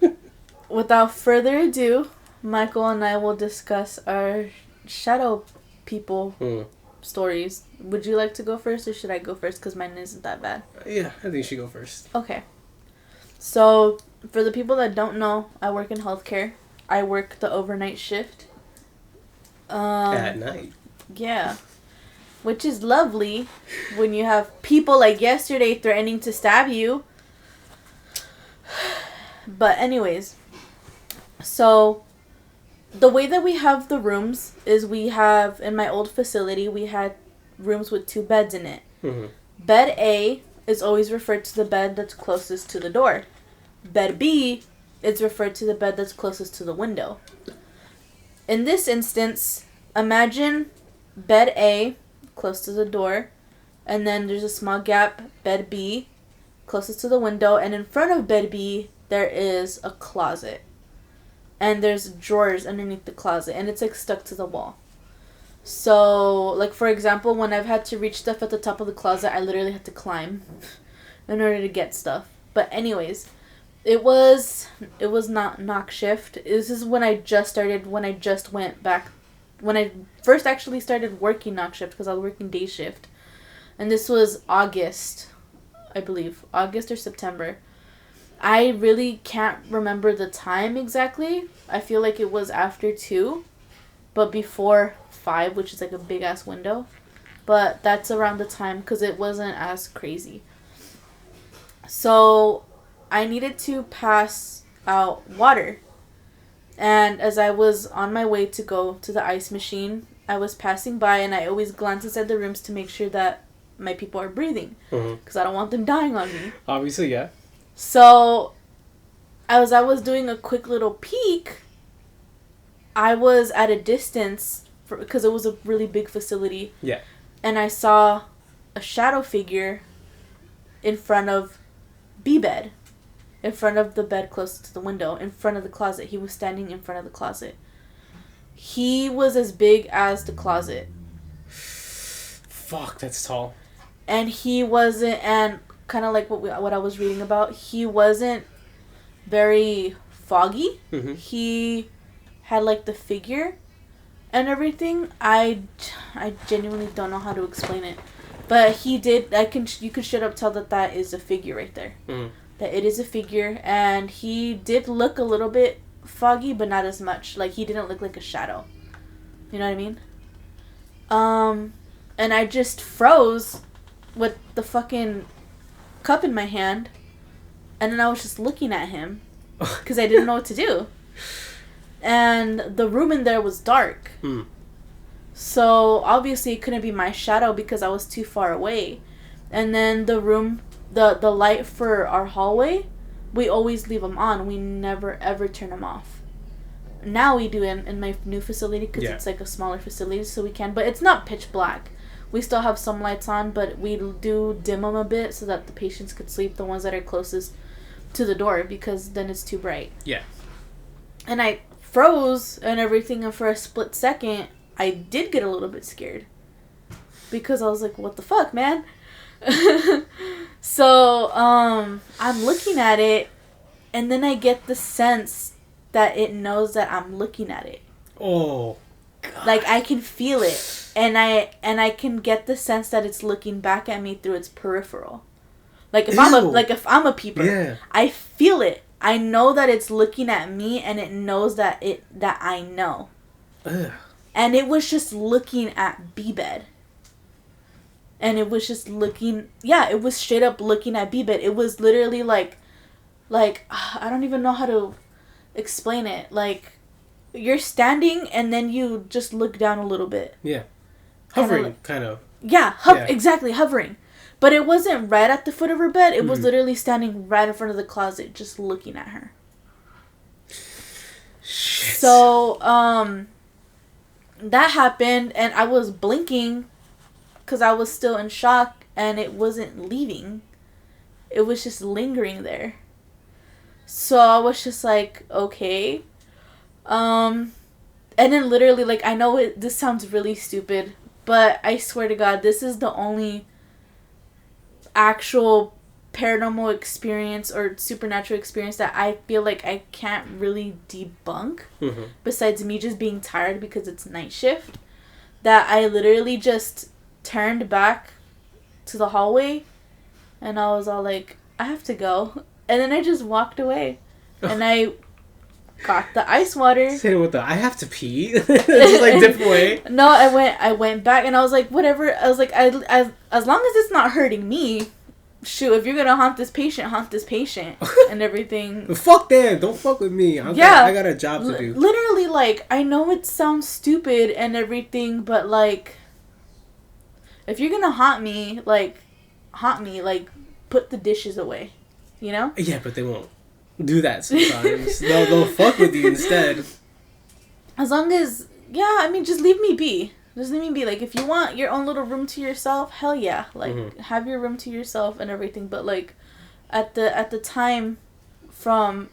without further ado, Michael and I will discuss our shadow people stories. Would you like to go first, or should I go first? Because mine isn't that bad. Yeah, I think you should go first. Okay. So, for the people that don't know, I work in healthcare. I work the overnight shift. At night. Yeah. Which is lovely when you have people like yesterday threatening to stab you. But anyways, so the way that we have the rooms is we have, in my old facility, we had rooms with 2 beds in it. Mm-hmm. Bed A is always referred to the bed that's closest to the door. Bed B is referred to the bed that's closest to the window. In this instance, imagine bed A close to the door, and then there's a small gap, bed B closest to the window, and in front of bed B there is a closet. And there's drawers underneath the closet, and it's like stuck to the wall. So, like for example, when I've had to reach stuff at the top of the closet, I literally had to climb in order to get stuff. But anyways, it was not knock shift. This is when I just went back, when I first actually started working knock shift, because I was working day shift. And this was August, I believe. August or September. I really can't remember the time exactly. I feel like it was after 2, but before 5, which is like a big ass window. But that's around the time, because it wasn't as crazy. So I needed to pass out water. And as I was on my way to go to the ice machine, I was passing by, and I always glance inside the rooms to make sure that my people are breathing. Because I don't want them dying on me. Obviously, yeah. So, as I was doing a quick little peek, I was at a distance, because it was a really big facility. Yeah. And I saw a shadow figure in front of B-bed. In front of the bed close to the window. In front of the closet. He was standing in front of the closet. He was as big as the closet. Fuck, that's tall. And he wasn't, and kind of like what I was reading about, he wasn't very foggy. Mm-hmm. He had like the figure and everything. I genuinely don't know how to explain it, but he did. You could straight up tell that is a figure right there. Mm-hmm. That it is a figure, and he did look a little bit foggy, but not as much. Like, he didn't look like a shadow. You know what I mean? And I just froze with the fucking cup in my hand, and then I was just looking at him because I didn't know what to do. And the room in there was dark. So obviously it couldn't be my shadow because I was too far away. And then the room, the light for our hallway we always leave them on. We never ever turn them off. Now we do in my new facility because it's like a smaller facility, so we can. But it's not pitch black. We still have some lights on, but we do dim them a bit so that the patients could sleep, the ones that are closest to the door, because then it's too bright. Yeah. And I froze and everything, and for a split second, I did get a little bit scared. Because I was like, what the fuck, man? So, I'm looking at it, and then I get the sense that it knows that I'm looking at it. Oh, God. Like, I can feel it. And I can get the sense that it's looking back at me through its peripheral. Like if I'm a peeper, I feel it. I know that it's looking at me, and it knows that I know. Ugh. And it was just looking at B-bed. And it was just looking, it was straight up looking at B-bed. It was literally like I don't even know how to explain it. Like, you're standing and then you just look down a little bit. Yeah. Hovering, kind of. Yeah, exactly, hovering. But it wasn't right at the foot of her bed. It was literally standing right in front of the closet, just looking at her. Shit. So, that happened, and I was blinking because I was still in shock, and it wasn't leaving. It was just lingering there. So I was just like, okay. And then literally, like, I know this sounds really stupid, but I swear to God, this is the only actual paranormal experience or supernatural experience that I feel like I can't really debunk, besides me just being tired because it's night shift, that I literally just turned back to the hallway, and I was all like, I have to go. And then I just walked away, and I got the ice water. Say it with the, I have to pee. It's like different way. No, I went back, and I was like, whatever. I was like, as long as it's not hurting me, shoot, if you're gonna haunt this patient, and everything. Fuck them. Don't fuck with me. I got a job to do. Literally, like, I know it sounds stupid and everything, but, like, if you're gonna haunt me, like, put the dishes away, you know? Yeah, but they won't do that sometimes. they'll fuck with you instead. As long as, just leave me be. Just leave me be. Like, if you want your own little room to yourself, hell yeah. Like, have your room to yourself and everything. But, like, at the time from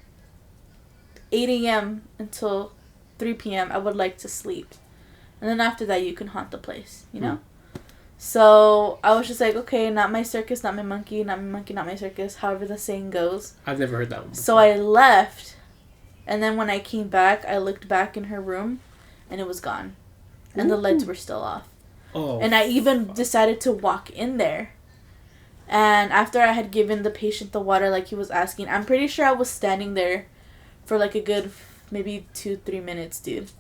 8 a.m. until 3 p.m., I would like to sleep. And then after that, you can haunt the place, you know? So, I was just like, okay, not my circus, not my monkey, not my monkey, not my circus, however the saying goes. I've never heard that one before. So, I left, and then when I came back, I looked back in her room, and it was gone. And the lights were still off. Oh. And I even decided to walk in there. And after I had given the patient the water like he was asking, I'm pretty sure I was standing there for, like, a good maybe 2-3 minutes, dude.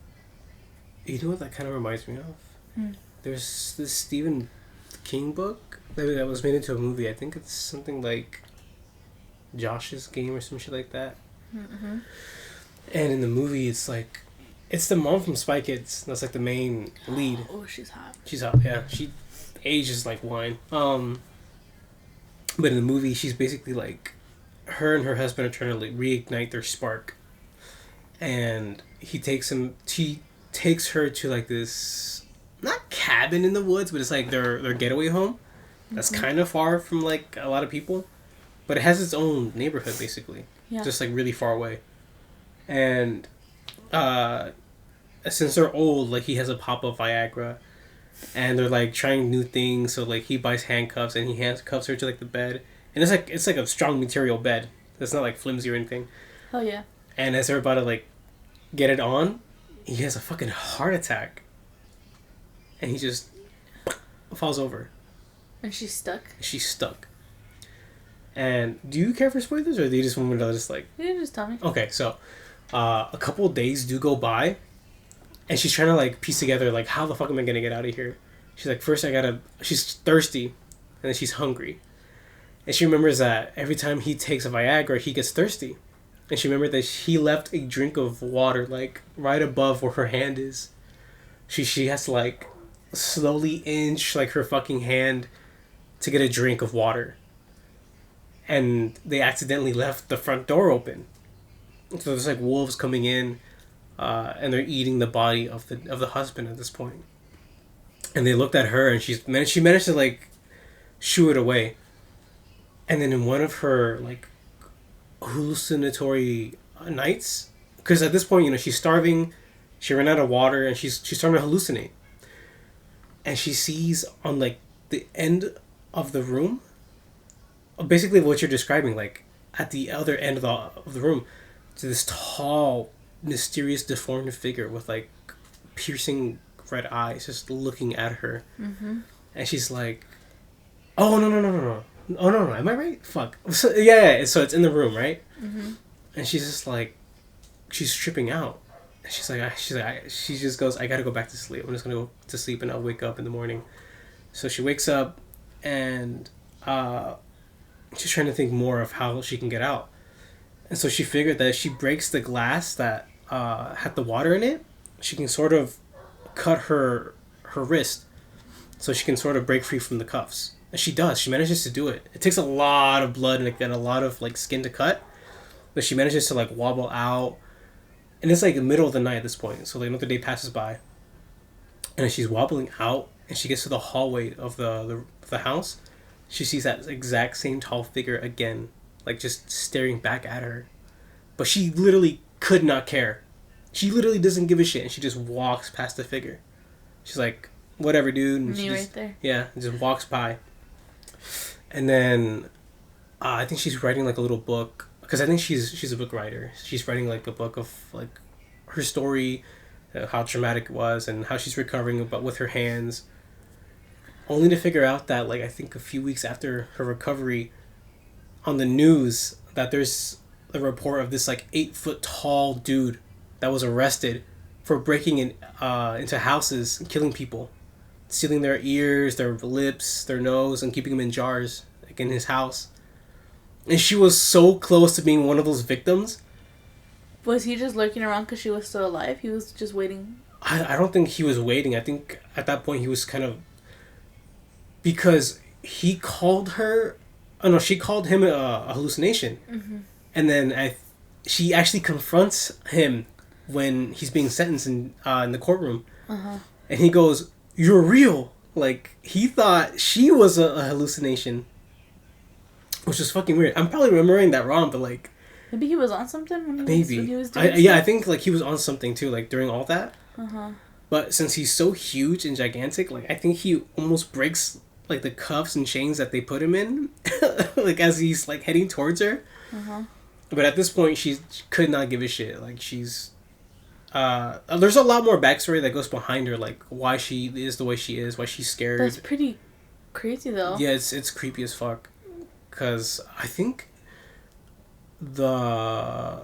You know what that kind of reminds me of? There's this Stephen King book that was made into a movie. I think it's something like Josh's Game or some shit like that. And in the movie, it's like, it's the mom from Spy Kids. That's like the main lead. Oh, she's hot. She's hot, yeah. She ages like wine. But in the movie, she's basically like, her and her husband are trying to like reignite their spark. And he takes her to like this, not cabin in the woods, but it's like their getaway home. That's kind of far from like a lot of people, but it has its own neighborhood basically. Just like really far away. And since they're old, like, he has a pop of Viagra, and they're like trying new things. So like, he buys handcuffs, and he handcuffs her to like the bed, and it's like a strong material bed. It's not like flimsy or anything. Oh yeah. And as they're about to like get it on, he has a fucking heart attack. And he just falls over. And she's stuck. She's stuck. And do you care for spoilers, or do you just want me to just like... You can just tell me. Okay, so a couple of days do go by, and she's trying to like piece together like, how the fuck am I gonna get out of here? She's like, first she's thirsty, and then she's hungry. And she remembers that every time he takes a Viagra, he gets thirsty. And she remembered that he left a drink of water like right above where her hand is. She has to like slowly inch like her fucking hand to get a drink of water. and they accidentally left the front door open. So there's like wolves coming in, and they're eating the body of the husband at this point. And they looked at her, and she managed to like shoo it away. And then in one of her like hallucinatory nights, because at this point, you know, she's starving, she ran out of water, and she's starting to hallucinate. And she sees on like the end of the room, basically what you're describing, like at the other end of the room, to this tall, mysterious, deformed figure with like piercing red eyes just looking at her. Mm-hmm. And she's like, oh no, oh no, am I right? Fuck. So, yeah, so it's in the room, right? Mm-hmm. And she's just like, she's tripping out. And she just goes, I gotta go back to sleep. I'm just gonna go to sleep and I'll wake up in the morning. So she wakes up and she's trying to think more of how she can get out. And so she figured that if she breaks the glass that had the water in it, she can sort of cut her wrist so she can sort of break free from the cuffs. And she does. She manages to do it. It takes a lot of blood and a lot of like skin to cut, but she manages to like wobble out. And it's like the middle of the night at this point, so like another day passes by, and she's wobbling out, and she gets to the hallway of the house. She sees that exact same tall figure again, like just staring back at her, but she literally could not care. She literally doesn't give a shit, and she just walks past the figure. She's like, "Whatever, dude." And Me just, right there. Yeah, and just walks by, and then I think she's writing like a little book. Because I think she's a book writer. She's writing like a book of like her story, how traumatic it was, and how she's recovering, but with her hands. Only to figure out that like I think a few weeks after her recovery, on the news that there's a report of this like 8-foot tall dude that was arrested for breaking into houses and killing people, stealing their ears, their lips, their nose, and keeping them in jars like in his house. And she was so close to being one of those victims. Was he just lurking around because she was still alive? He was just waiting. I don't think he was waiting. I think at that point he was kind of... Because he called her... Oh no, she called him a hallucination. Mm-hmm. And then she actually confronts him when he's being sentenced in the courtroom. Uh-huh. And he goes, "You're real." Like, he thought she was a hallucination. Which is fucking weird. I'm probably remembering that wrong, but like... Maybe he was on something when he was doing yeah, I think like he was on something too, like during all that. Uh-huh. But since he's so huge and gigantic, like I think he almost breaks like the cuffs and chains that they put him in, like as he's like heading towards her. Uh-huh. But at this point, she could not give a shit. Like she's... there's a lot more backstory that goes behind her, like why she is the way she is, why she's scared. That's pretty crazy though. Yeah, it's creepy as fuck. Because I think the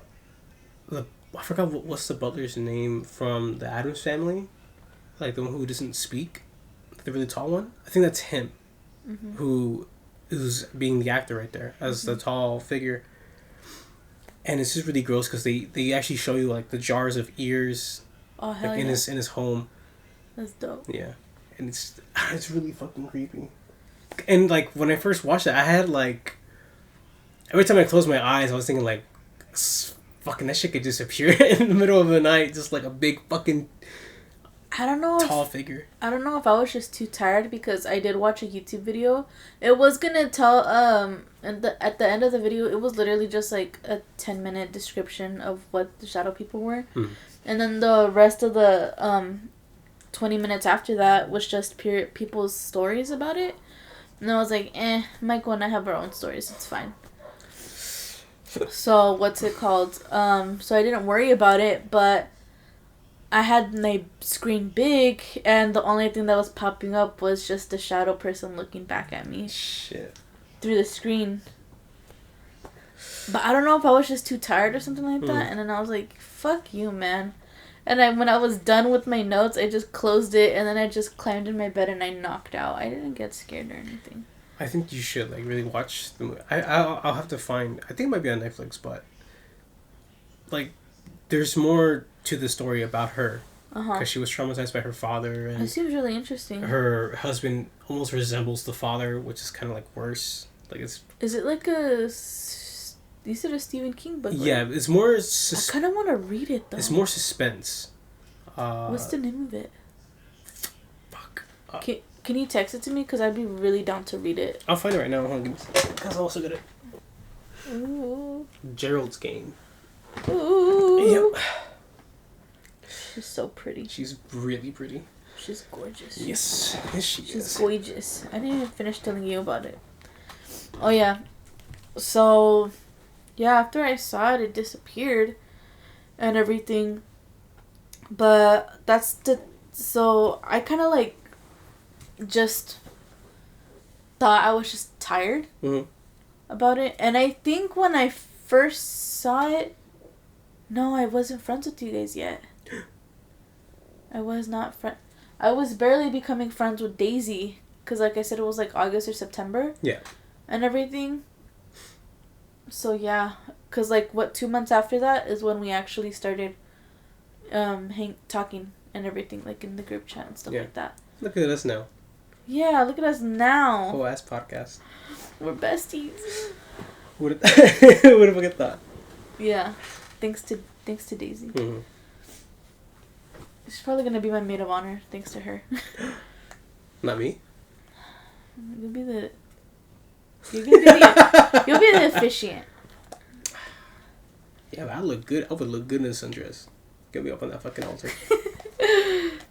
I forgot what's the butler's name from the Addams Family, like the one who doesn't speak, the really tall one. I think that's him, Mm-hmm. who's being the actor right there as the tall figure. And it's just really gross because they actually show you like the jars of ears, Oh hell like yeah. in his home. That's dope. Yeah, and it's really fucking creepy. And like when I first watched it, I had like every time I closed my eyes, I was thinking like, fucking that shit could disappear in the middle of the night, just like a big fucking I don't know tall figure. I don't know if I was just too tired because I did watch a YouTube video. It was gonna tell at the end of the video it was literally just like a 10-minute description of what the shadow people were. And then the rest of the 20 minutes after that was just pure people's stories about it. And I was like, Michael and I have our own stories. It's fine. So, what's it called? So I didn't worry about it, but I had my screen big, and the only thing that was popping up was just a shadow person looking back at me. Shit. Through the screen. But I don't know if I was just too tired or something like that. And then I was like, fuck you, man. And when I was done with my notes, I just closed it, and then I just climbed in my bed and I knocked out. I didn't get scared or anything. I think you should like really watch the movie. I'll have to find. I think it might be on Netflix, but like, there's more to the story about her because she was traumatized by her father, and It seems really interesting. her husband almost resembles the father, which is kind of like worse. Like it's. Is it like a? You said a Stephen King book. Right? Yeah, it's more. I kind of want to read it though. It's more suspense. What's the name of it? Fuck. Can you text it to me? Because I'd be really down to read it. I'll find it right now. Hold on, give me a second. Because I also got it. Ooh. Gerald's Game. Ooh. Yep. She's so pretty. She's really pretty. She's gorgeous. Yes, She's gorgeous. I didn't even finish telling you about it. Oh yeah. So, yeah, after I saw it, it disappeared and everything. But so I kind of like just thought I was just tired about it. And I think when I first saw it, no, I wasn't friends with you guys yet. I was not I was barely becoming friends with Daisy. Because like I said, it was like August or September. Yeah. And everything. So yeah. Because like 2 months after that is when we actually started talking and everything. Like in the group chat and stuff like that. Look at us now. Yeah, look at us now. Whole ass podcast. We're besties. Who would have thought? Yeah. Thanks to Daisy. Mm-hmm. She's probably gonna be my maid of honor, thanks to her. Not me. You'll be the officiant. Yeah, but I look good. I would look good in a sundress. Get me up on that fucking altar.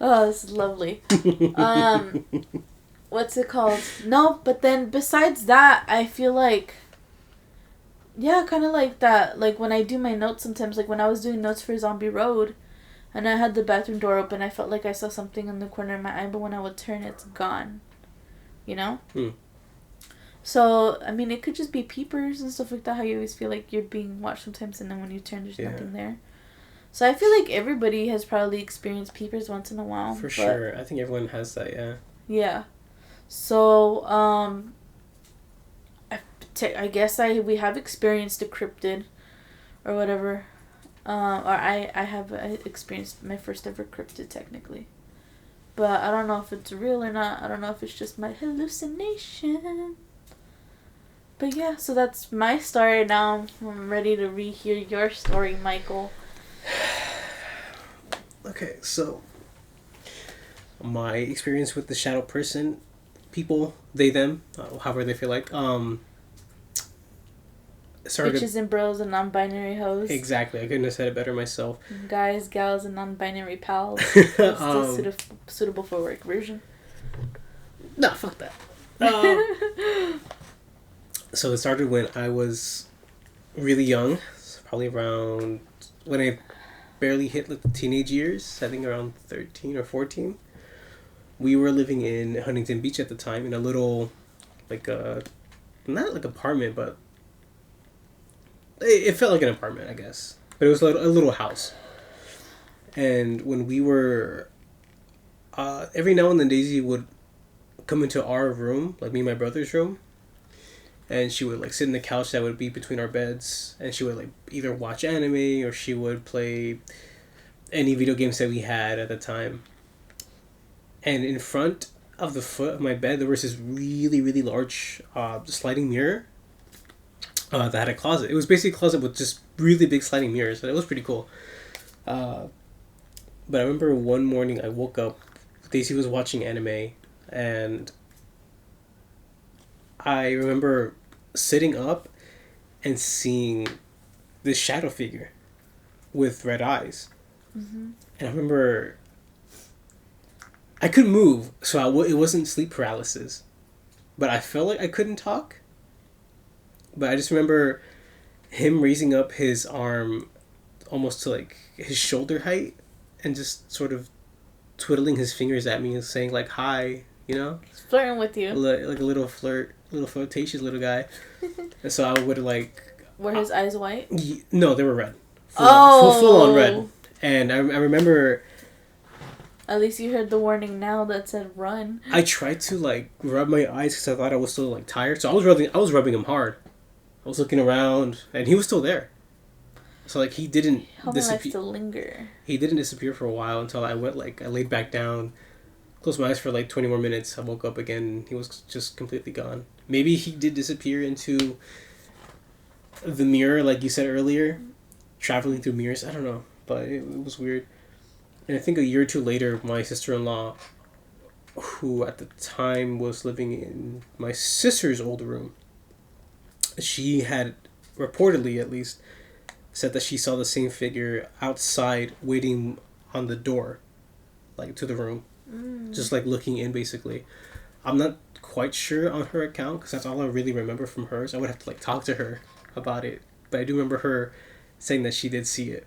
Oh, this is lovely. What's it called? No, but then besides that, I feel like, yeah, kind of like that. Like when I do my notes sometimes, like when I was doing notes for Zombie Road, and I had the bathroom door open, I felt like I saw something in the corner of my eye, but when I would turn, it's gone. You know? So, I mean, it could just be peepers and stuff like that, how you always feel like you're being watched sometimes, and then when you turn, there's nothing there. So I feel like everybody has probably experienced peepers once in a while. For sure. I think everyone has that, yeah. Yeah. So, I guess we have experienced a cryptid or whatever. Or I have experienced my first ever cryptid technically. But I don't know if it's real or not. I don't know if it's just my hallucination. But yeah, so that's my story. Now I'm ready to rehear your story, Michael. Okay, so my experience with the shadow person, people, they, them, however they feel like, Bitches and bros and non-binary hoes. Exactly, I couldn't have said it better myself. Guys, gals, and non-binary pals. That's the suitable for work version. Nah, fuck that. So it started when I was really young, probably around when I barely hit like the teenage years. I think around 13 or 14. We were living in Huntington Beach at the time in a little, like not like apartment, but it felt like an apartment, I guess. But it was a little house. And when we were, every now and then Daisy would come into our room, like me and my brother's room. And she would like sit in the couch that would be between our beds. And she would like either watch anime or she would play any video games that we had at the time. And in front of the foot of my bed, there was this really, really large sliding mirror. That had a closet. It was basically a closet with just really big sliding mirrors. It was pretty cool. But I remember one morning I woke up, Daisy was watching anime, and I remember sitting up and seeing this shadow figure with red eyes. Mm-hmm. And I remember I couldn't move, so it wasn't sleep paralysis. But I felt like I couldn't talk. But I just remember him raising up his arm almost to like his shoulder height and just sort of twiddling his fingers at me and saying like hi, you know? He's flirting with you. Like a little flirtatious little guy. And so I would like... Were his eyes white? No, they were red. Full on red. And I remember... At least you heard the warning now that said run. I tried to like rub my eyes because I thought I was still like tired. So I was rubbing him hard. I was looking around, and he was still there. So like he didn't disappear. To linger. He didn't disappear for a while until I laid back down, closed my eyes for like 20 more minutes. I woke up again. He was just completely gone. maybe he did disappear into the mirror, like you said earlier, traveling through mirrors. I don't know, but it was weird. And I think a year or two later, my sister-in-law, who at the time was living in my sister's old room, she had reportedly, at least, said that she saw the same figure outside waiting on the door, like to the room, just like looking in basically. I'm not quite sure on her account because that's all I really remember from hers. I would have to like talk to her about it, but I do remember her saying that she did see it.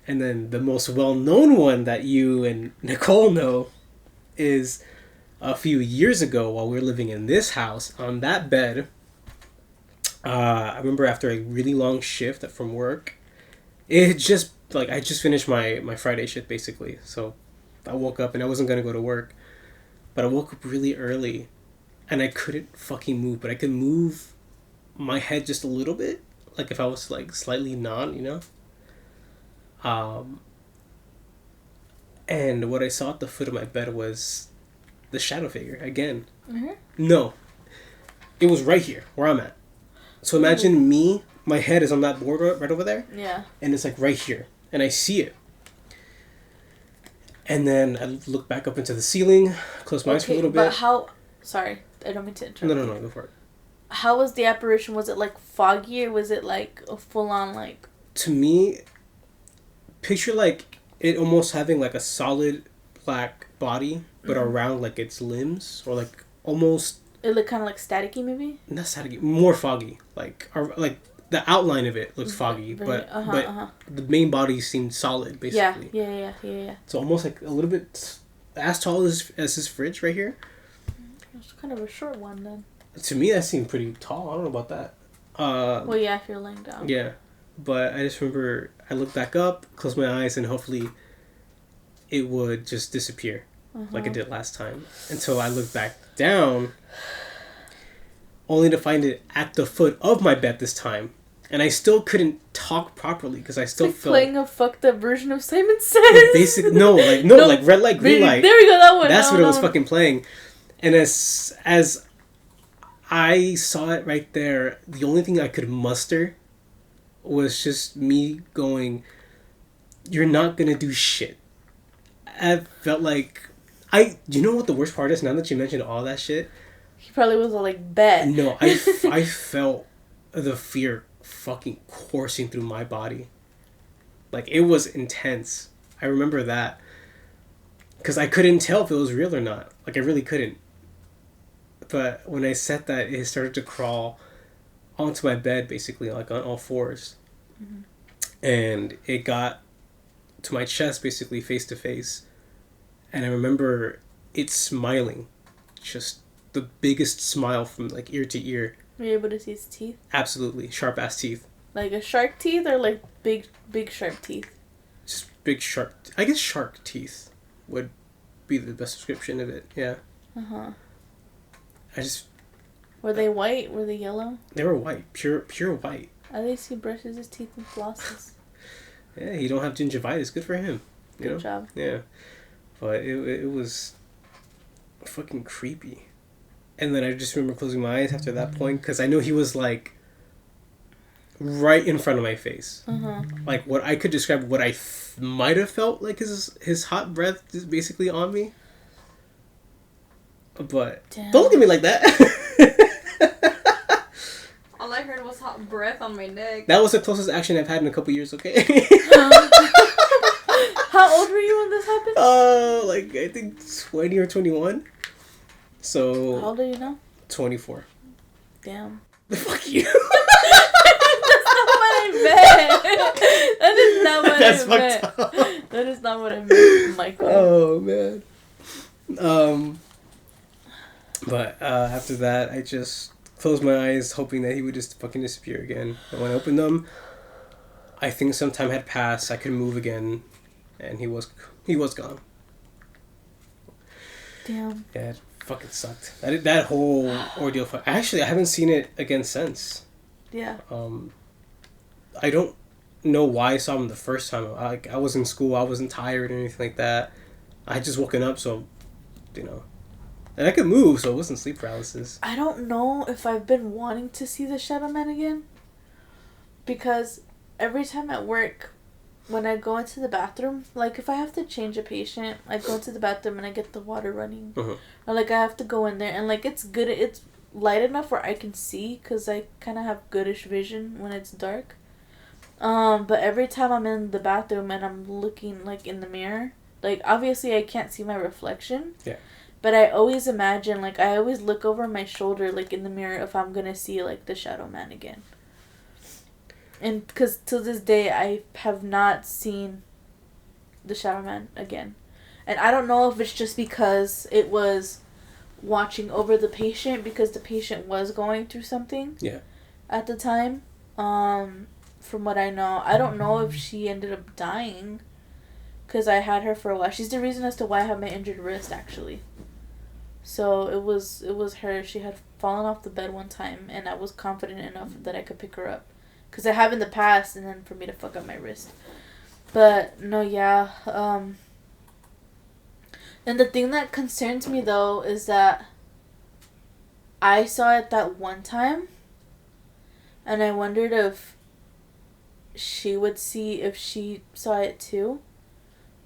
And then the most well-known one that you and Nicole know is a few years ago while we were living in this house on that bed. I remember after a really long shift from work, it just like I just finished my Friday shift basically. So I woke up and I wasn't gonna go to work, but I woke up really early, and I couldn't fucking move, but I could move my head just a little bit, like if I was like slightly nod, you know. And what I saw at the foot of my bed was the shadow figure again. Mm-hmm. No, it was right here where I'm at. So imagine me, my head is on that board right over there. Yeah. And it's like right here. And I see it. And then I look back up into the ceiling, close my eyes for a little bit. But how... Sorry, I don't mean to interrupt. No, go for it. How was the apparition? Was it like foggy or was it like a full-on like... To me, picture like it almost having like a solid black body, but around like its limbs, or like almost... It looked kind of like staticky, maybe? Not staticky, more foggy. Like the outline of it looks foggy, but the main body seemed solid, basically. Yeah. So almost like a little bit as tall as this fridge right here. It's kind of a short one, then. To me, that seemed pretty tall. I don't know about that. Well, yeah, if you're laying down. Yeah. But I just remember I looked back up, closed my eyes, and hopefully it would just disappear like it did last time. Until I looked back down, only to find it at the foot of my bed this time. And I still couldn't talk properly because I still it's like felt... playing a fucked up version of Simon Says. Basic, like red light, green light. There we go, that one. That's what it was fucking playing. And as I saw it right there, the only thing I could muster was just me going, "You're not gonna do shit." I felt like you know what the worst part is? Now that you mentioned all that shit, He probably was all like, bet. no, I felt the fear fucking coursing through my body. Like, it was intense. I remember that. Because I couldn't tell if it was real or not. Like, I really couldn't. But when I said that, it started to crawl onto my bed, basically, like on all fours. Mm-hmm. And it got to my chest, basically, face to face. And I remember it smiling. Just the biggest smile from, like, ear to ear. Were you able to see his teeth? Absolutely. Sharp-ass teeth. Like a shark teeth or, like, big sharp teeth? Just big shark... I guess shark teeth would be the best description of it. Yeah. Uh-huh. I just... Were they white? Were they yellow? They were white. Pure white. At least he brushes his teeth and flosses. Yeah, he don't have gingivitis. Good for him. Good job. Yeah. But it was fucking creepy. And then I just remember closing my eyes after that point because I knew he was like right in front of my face. Uh-huh. Like what I could describe what I might have felt like his hot breath is basically on me. But damn. Don't look at me like that. All I heard was hot breath on my neck. That was the closest action I've had in a couple years, okay? How old were you when this happened? Like I think 20 or 21. So... How old are you now? 24. Damn. Fuck you. That's not what I meant. That is not what That's I meant. fucked up. That is not what I meant, Michael. Oh, man. But after that, I just closed my eyes, hoping that he would just fucking disappear again. And when I opened them, I think some time had passed. I could move again, and he was gone. Damn. Yeah, it fucking sucked. That whole ordeal. Actually, I haven't seen it again since. Yeah. I don't know why I saw him the first time. I was in school. I wasn't tired or anything like that. I had just woken up, so, And I could move, so it wasn't sleep paralysis. I don't know if I've been wanting to see the Shadow Man again. Because every time at work, when I go into the bathroom, like if I have to change a patient, I go into the bathroom and I get the water running. Uh-huh. Or like I have to go in there and like it's light enough where I can see because I kind of have goodish vision when it's dark. But every time I'm in the bathroom and I'm looking like in the mirror, like obviously I can't see my reflection. Yeah. But I always imagine, like I always look over my shoulder like in the mirror if I'm gonna see like the Shadow Man again. And because to this day, I have not seen the Shadow Man again. And I don't know if it's just because it was watching over the patient because the patient was going through something at the time. From what I know. I don't know if she ended up dying because I had her for a while. She's the reason as to why I have my injured wrist, actually. So it was her. She had fallen off the bed one time, and I was confident enough that I could pick her up. Because I have in the past, and then for me to fuck up my wrist. But, no, yeah. And the thing that concerns me, though, is that I saw it that one time. And I wondered if she would see if she saw it, too.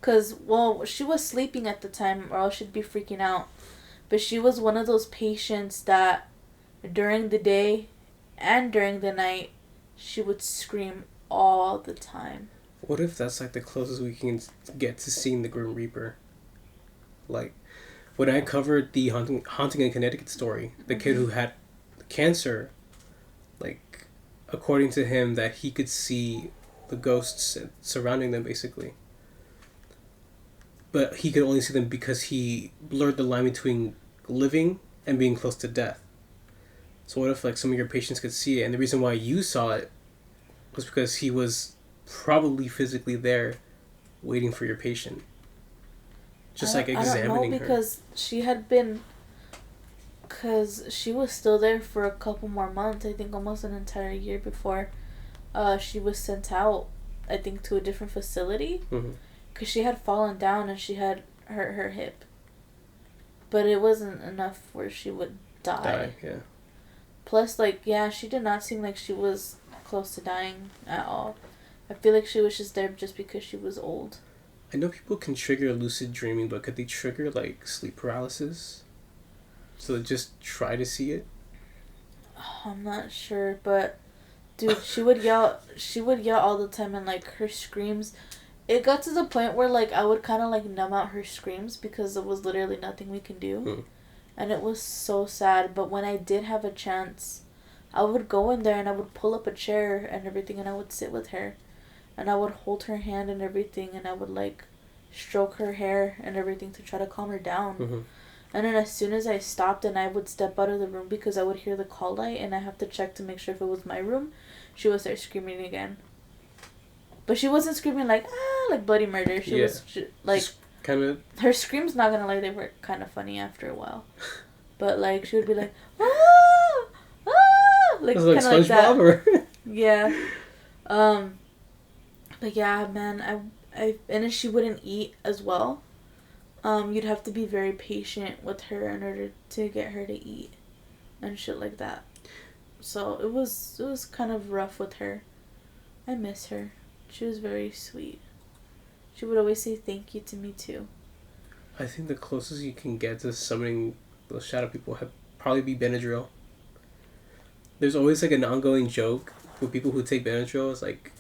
Because, well, she was sleeping at the time, or else she'd be freaking out. But she was one of those patients that during the day and during the night, she would scream all the time. What if that's like the closest we can get to seeing the Grim Reaper? Like, when I covered the Haunting in Connecticut story, the kid who had cancer, like, according to him, that he could see the ghosts surrounding them, basically. But he could only see them because he blurred the line between living and being close to death. So what if like some of your patients could see it, and the reason why you saw it was because he was probably physically there waiting for your patient. Just like examining her. I don't know because she had been... Because she was still there for a couple more months. I think almost an entire year before she was sent out, I think, to a different facility. Because she had fallen down and she had hurt her hip. But it wasn't enough where she would die. Yeah. Plus, like, yeah, she did not seem like she was close to dying at all. I feel like she was just there just because she was old. I know people can trigger lucid dreaming, but could they trigger, like, sleep paralysis? So just try to see it? Oh, I'm not sure, but... Dude, she would yell all the time, and, like, her screams... It got to the point where, like, I would kind of, like, numb out her screams because there was literally nothing we can do. And it was so sad. But when I did have a chance, I would go in there and I would pull up a chair and everything and I would sit with her. And I would hold her hand and everything and I would, like, stroke her hair and everything to try to calm her down. And then as soon as I stopped and I would step out of the room because I would hear the call light and I have to check to make sure if it was my room, she would start screaming again. But she wasn't screaming like, like bloody murder. She was, like... Kind of... Her screams, not gonna lie, they were kind of funny after a while. But, like, she would be like, like, kind of like that. Or... Yeah. But yeah, man, and then she wouldn't eat as well. You'd have to be very patient with her in order to get her to eat and shit like that. So it was kind of rough with her. I miss her. She was very sweet. She would always say thank you to me too. I think the closest you can get to summoning those shadow people have probably be Benadryl. There's always like an ongoing joke with people who take Benadryl. It's like,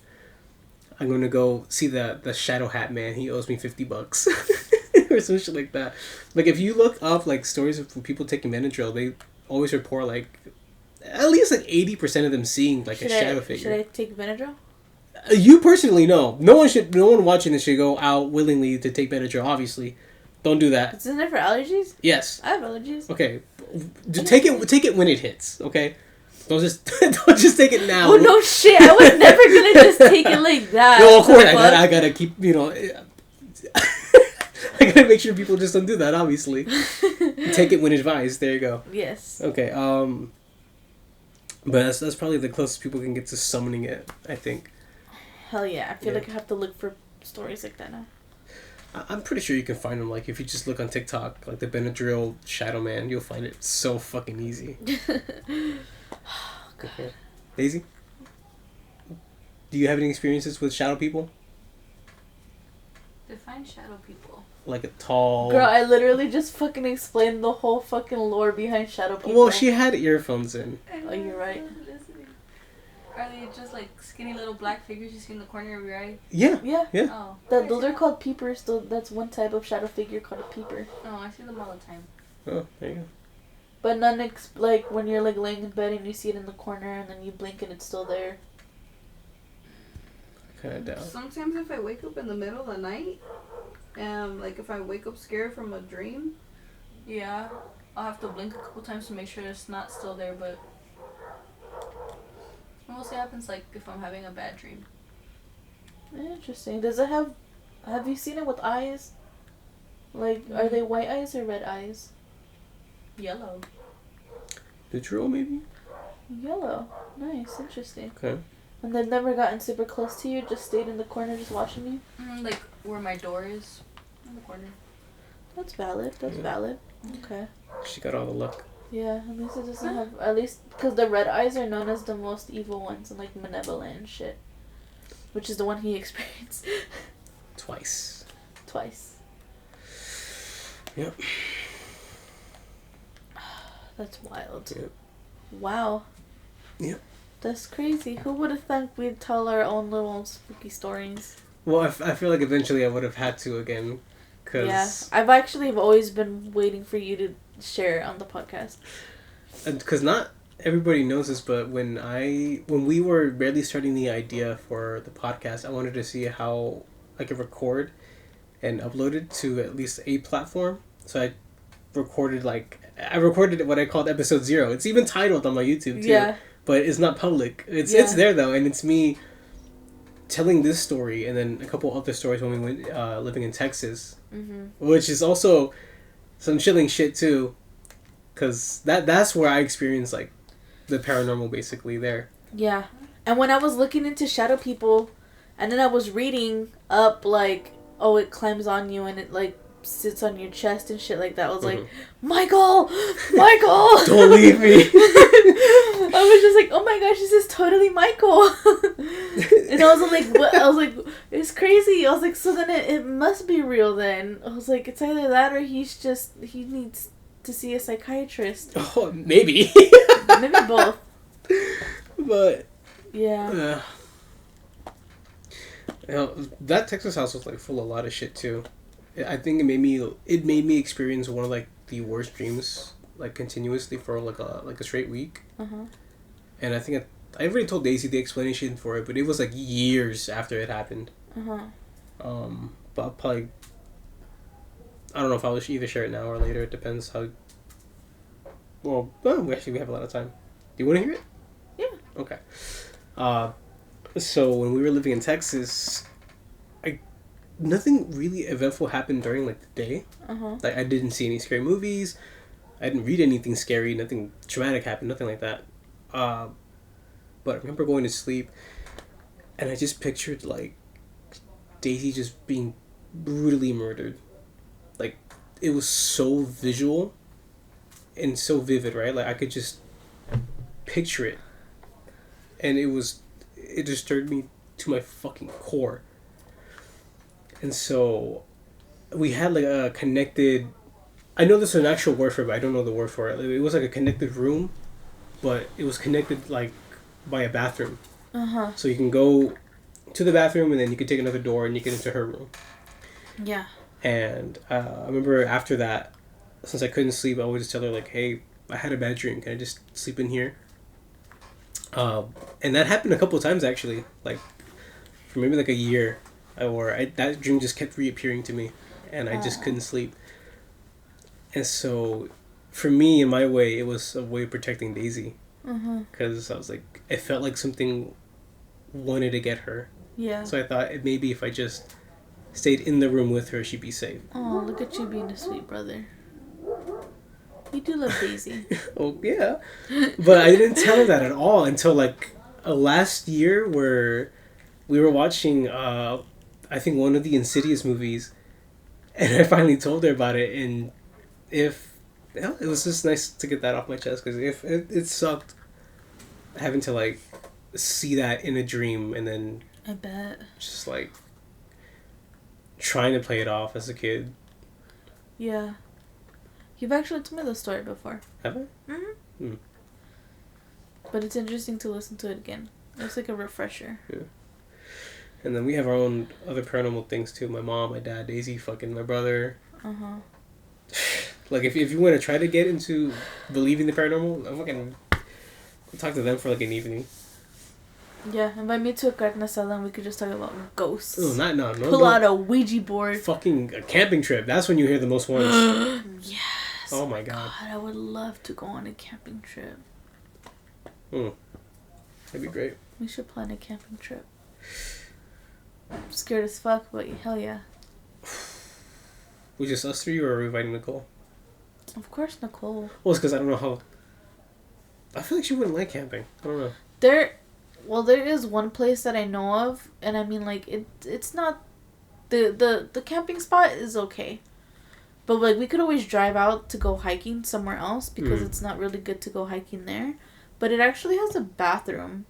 I'm gonna go see the Shadow Hat Man. He owes me $50. Or some shit like that. Like if you look up like stories of people taking Benadryl, they always report like at least like 80% of them seeing like a shadow figure. Should I take Benadryl? You personally, no. No one watching this should go out willingly to take Benadryl, obviously. Don't do that. Isn't it for allergies? Yes. I have allergies. Okay. Just take it when it hits, okay? Don't just take it now. Oh no shit, I was never gonna just take it like that. No, of course I gotta keep, I gotta make sure people just don't do that, obviously. Take it when advised, there you go. Yes. Okay, but that's probably the closest people can get to summoning it, I think. Hell yeah, I feel like I have to look for stories like that now. I'm pretty sure you can find them. Like, if you just look on TikTok, like the Benadryl Shadow Man, you'll find it so fucking easy. Okay. Daisy? Do you have any experiences with shadow people? Define shadow people. Like a tall... Girl, I literally just fucking explained the whole fucking lore behind shadow people. Well, she had earphones in. Oh, you're right. Are they just like skinny little black figures you see in the corner of your eye? Yeah. Yeah. Oh. Those are called peepers. That's one type of shadow figure called a peeper. Oh, I see them all the time. Oh, there you go. But none like when you're like laying in bed and you see it in the corner and then you blink and it's still there. Kind of doubt. Sometimes if I wake up in the middle of the night, like if I wake up scared from a dream, yeah, I'll have to blink a couple times to make sure it's not still there, but it mostly happens like if I'm having a bad dream. Interesting. Does it have you seen it with eyes? Like, are they white eyes or red eyes? Yellow. Neutral, maybe? Yellow. Nice. Interesting. Okay. And they've never gotten super close to you, just stayed in the corner just watching you? Like where my door is, in the corner. That's valid. That's valid. Okay. She got all the luck. Yeah, at least it doesn't have... At least... Because the red eyes are known as the most evil ones and, like, malevolent and shit. Which is the one he experienced. Twice. Yep. That's wild. Yep. Wow. Yep. That's crazy. Who would have thought we'd tell our own little spooky stories? Well, I feel like eventually I would have had to again. Cause Yeah. I've always been waiting for you to share on the podcast. Because not everybody knows this, but when we were barely starting the idea for the podcast, I wanted to see how I could record and upload it to at least a platform. So I recorded what I called episode 0. It's even titled on my YouTube too. Yeah. But it's not public. It's there though, and it's me telling this story and then a couple other stories when we went living in Texas, which is also some chilling shit too, because that's where I experienced like the paranormal basically there. Yeah, and when I was looking into shadow people, and then I was reading up like, oh, it climbs on you and it like sits on your chest and shit like that. I was like, Michael, don't leave me. I was just like, oh my gosh, this is totally Michael. And I was like, what? I was like, it's crazy. I was like, so then it must be real then. I was like, it's either that or he needs to see a psychiatrist. Oh, maybe. Maybe both. But yeah. That Texas house was like full of a lot of shit too. I think it made me experience one of like the worst dreams like continuously for like a straight week. And I think I already told Daisy the explanation for it, but it was like years after it happened. Uh-huh. But I'll probably, I don't know if I'll either share it now or later. It depends how. Well, we have a lot of time. Do you want to hear it? Yeah. Okay. So when we were living in Texas, nothing really eventful happened during like the day. Uh-huh. Like I didn't see any scary movies. I didn't read anything scary. Nothing traumatic happened. Nothing like that. But I remember going to sleep, and I just pictured like Daisy just being brutally murdered. Like it was so visual and so vivid, right? Like I could just picture it, and it disturbed me to my fucking core. And so we had like a connected, I know there's an actual word for it, but I don't know the word for it. It was like a connected room, but it was connected like by a bathroom. Uh-huh. So you can go to the bathroom and then you can take another door and you get into her room. Yeah. And I remember after that, since I couldn't sleep, I would just tell her like, hey, I had a bad dream. Can I just sleep in here? And that happened a couple of times actually, like for maybe like a year. That dream just kept reappearing to me, and I just couldn't sleep. And so, for me, in my way, it was a way of protecting Daisy. Because I was like, it felt like something wanted to get her. Yeah. So I thought maybe if I just stayed in the room with her, she'd be safe. Oh, look at you being a sweet brother. You do love Daisy. Oh, yeah. But I didn't tell her that at all until like last year where we were watching... I think one of the Insidious movies, And I finally told her about it, and it was just nice to get that off my chest, because if it sucked having to like see that in a dream, and then I bet just like trying to play it off as a kid. Yeah. You've actually told me the story before. Have I? Mm-hmm. But it's interesting to listen to it again. It's like a refresher. Yeah. And then we have our own other paranormal things too. My mom, my dad, Daisy, fucking my brother. Uh-huh. Like, if you want to try to get into believing the paranormal, I'm fucking talk to them for like an evening. Yeah, invite me to a carne asada and we could just talk about ghosts. Oh, no. Pull out a Ouija board. Fucking a camping trip. That's when you hear the most ones. Yes. Oh my god. I would love to go on a camping trip. That'd be great. We should plan a camping trip. I'm scared as fuck, but hell yeah. Was just us three, or are we inviting Nicole? Of course, Nicole. Well, it's because I don't know how. I feel like she wouldn't like camping. I don't know. There is one place that I know of, and I mean, like, it's not... The camping spot is okay. But, like, we could always drive out to go hiking somewhere else, because it's not really good to go hiking there. But it actually has a bathroom.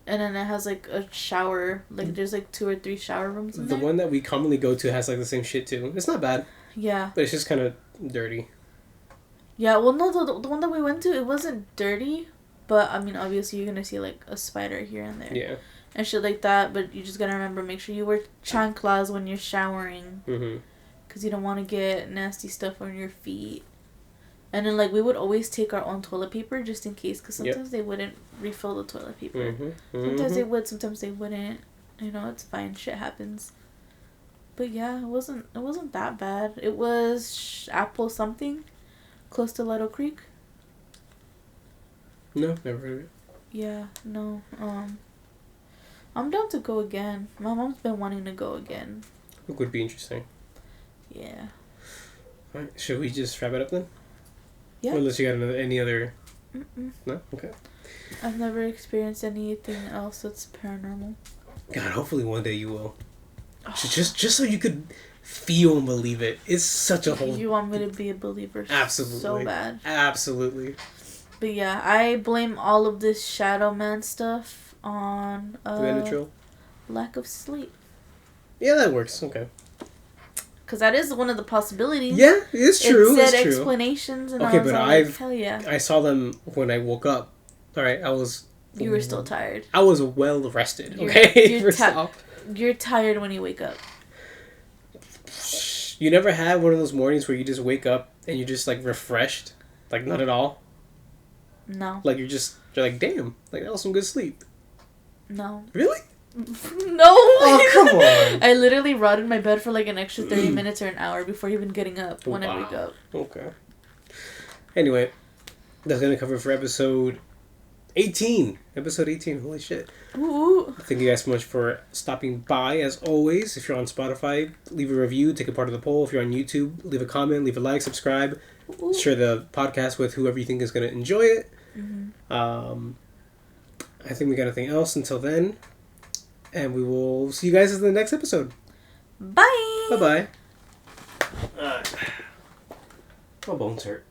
And then it has, like, a shower. Like, there's, like, 2 or 3 shower rooms in there. The one that we commonly go to has, like, the same shit, too. It's not bad. Yeah. But it's just kind of dirty. Yeah, well, no, the one that we went to, it wasn't dirty. But, I mean, obviously, you're gonna see, like, a spider here and there. Yeah. And shit like that. But you just gotta remember, make sure you wear chanclas when you're showering. Mm-hmm. Because you don't want to get nasty stuff on your feet. And then, like, we would always take our own toilet paper just in case. Because sometimes they wouldn't refill the toilet paper. Mm-hmm. Sometimes they would, sometimes they wouldn't. You know, it's fine. Shit happens. But yeah, it wasn't that bad. It was Apple something. Close to Little Creek. No, never heard of it. Yeah, no. I'm down to go again. My mom's been wanting to go again. It would be interesting. Yeah. Alright, should we just wrap it up then? Yeah. Or unless you got any other... Mm-mm. No? Okay. I've never experienced anything else that's paranormal. God, hopefully one day you will. Just so you could feel and believe it. It's such a whole... You want me to be a believer Absolutely. so bad. Absolutely. But yeah, I blame all of this Shadow Man stuff on lack of sleep. Yeah, that works. Okay. Because that is one of the possibilities. Yeah, it's true. It said it's true. explanations, and okay, I was but like, hell yeah. I saw them when I woke up. All right, You were still tired. I was well rested. Okay, You're tired when you wake up. You never had one of those mornings where you just wake up and you're just like refreshed, like not at all. No. Like you're like, damn, like that was some good sleep. No. Really? No. Oh, come on. I literally rotted in my bed for like an extra 30 minutes or an hour before even getting up when I wake up. Okay. Anyway, that's going to cover for episode 18. Episode 18. Holy shit. Ooh. Thank you guys so much for stopping by. As always, if you're on Spotify, leave a review, take a part of the poll. If you're on YouTube, leave a comment, leave a like, subscribe. Ooh. Share the podcast with whoever you think is going to enjoy it. Mm-hmm. I think we got nothing else until then. And we will see you guys in the next episode. Bye. Bye-bye. My bones hurt.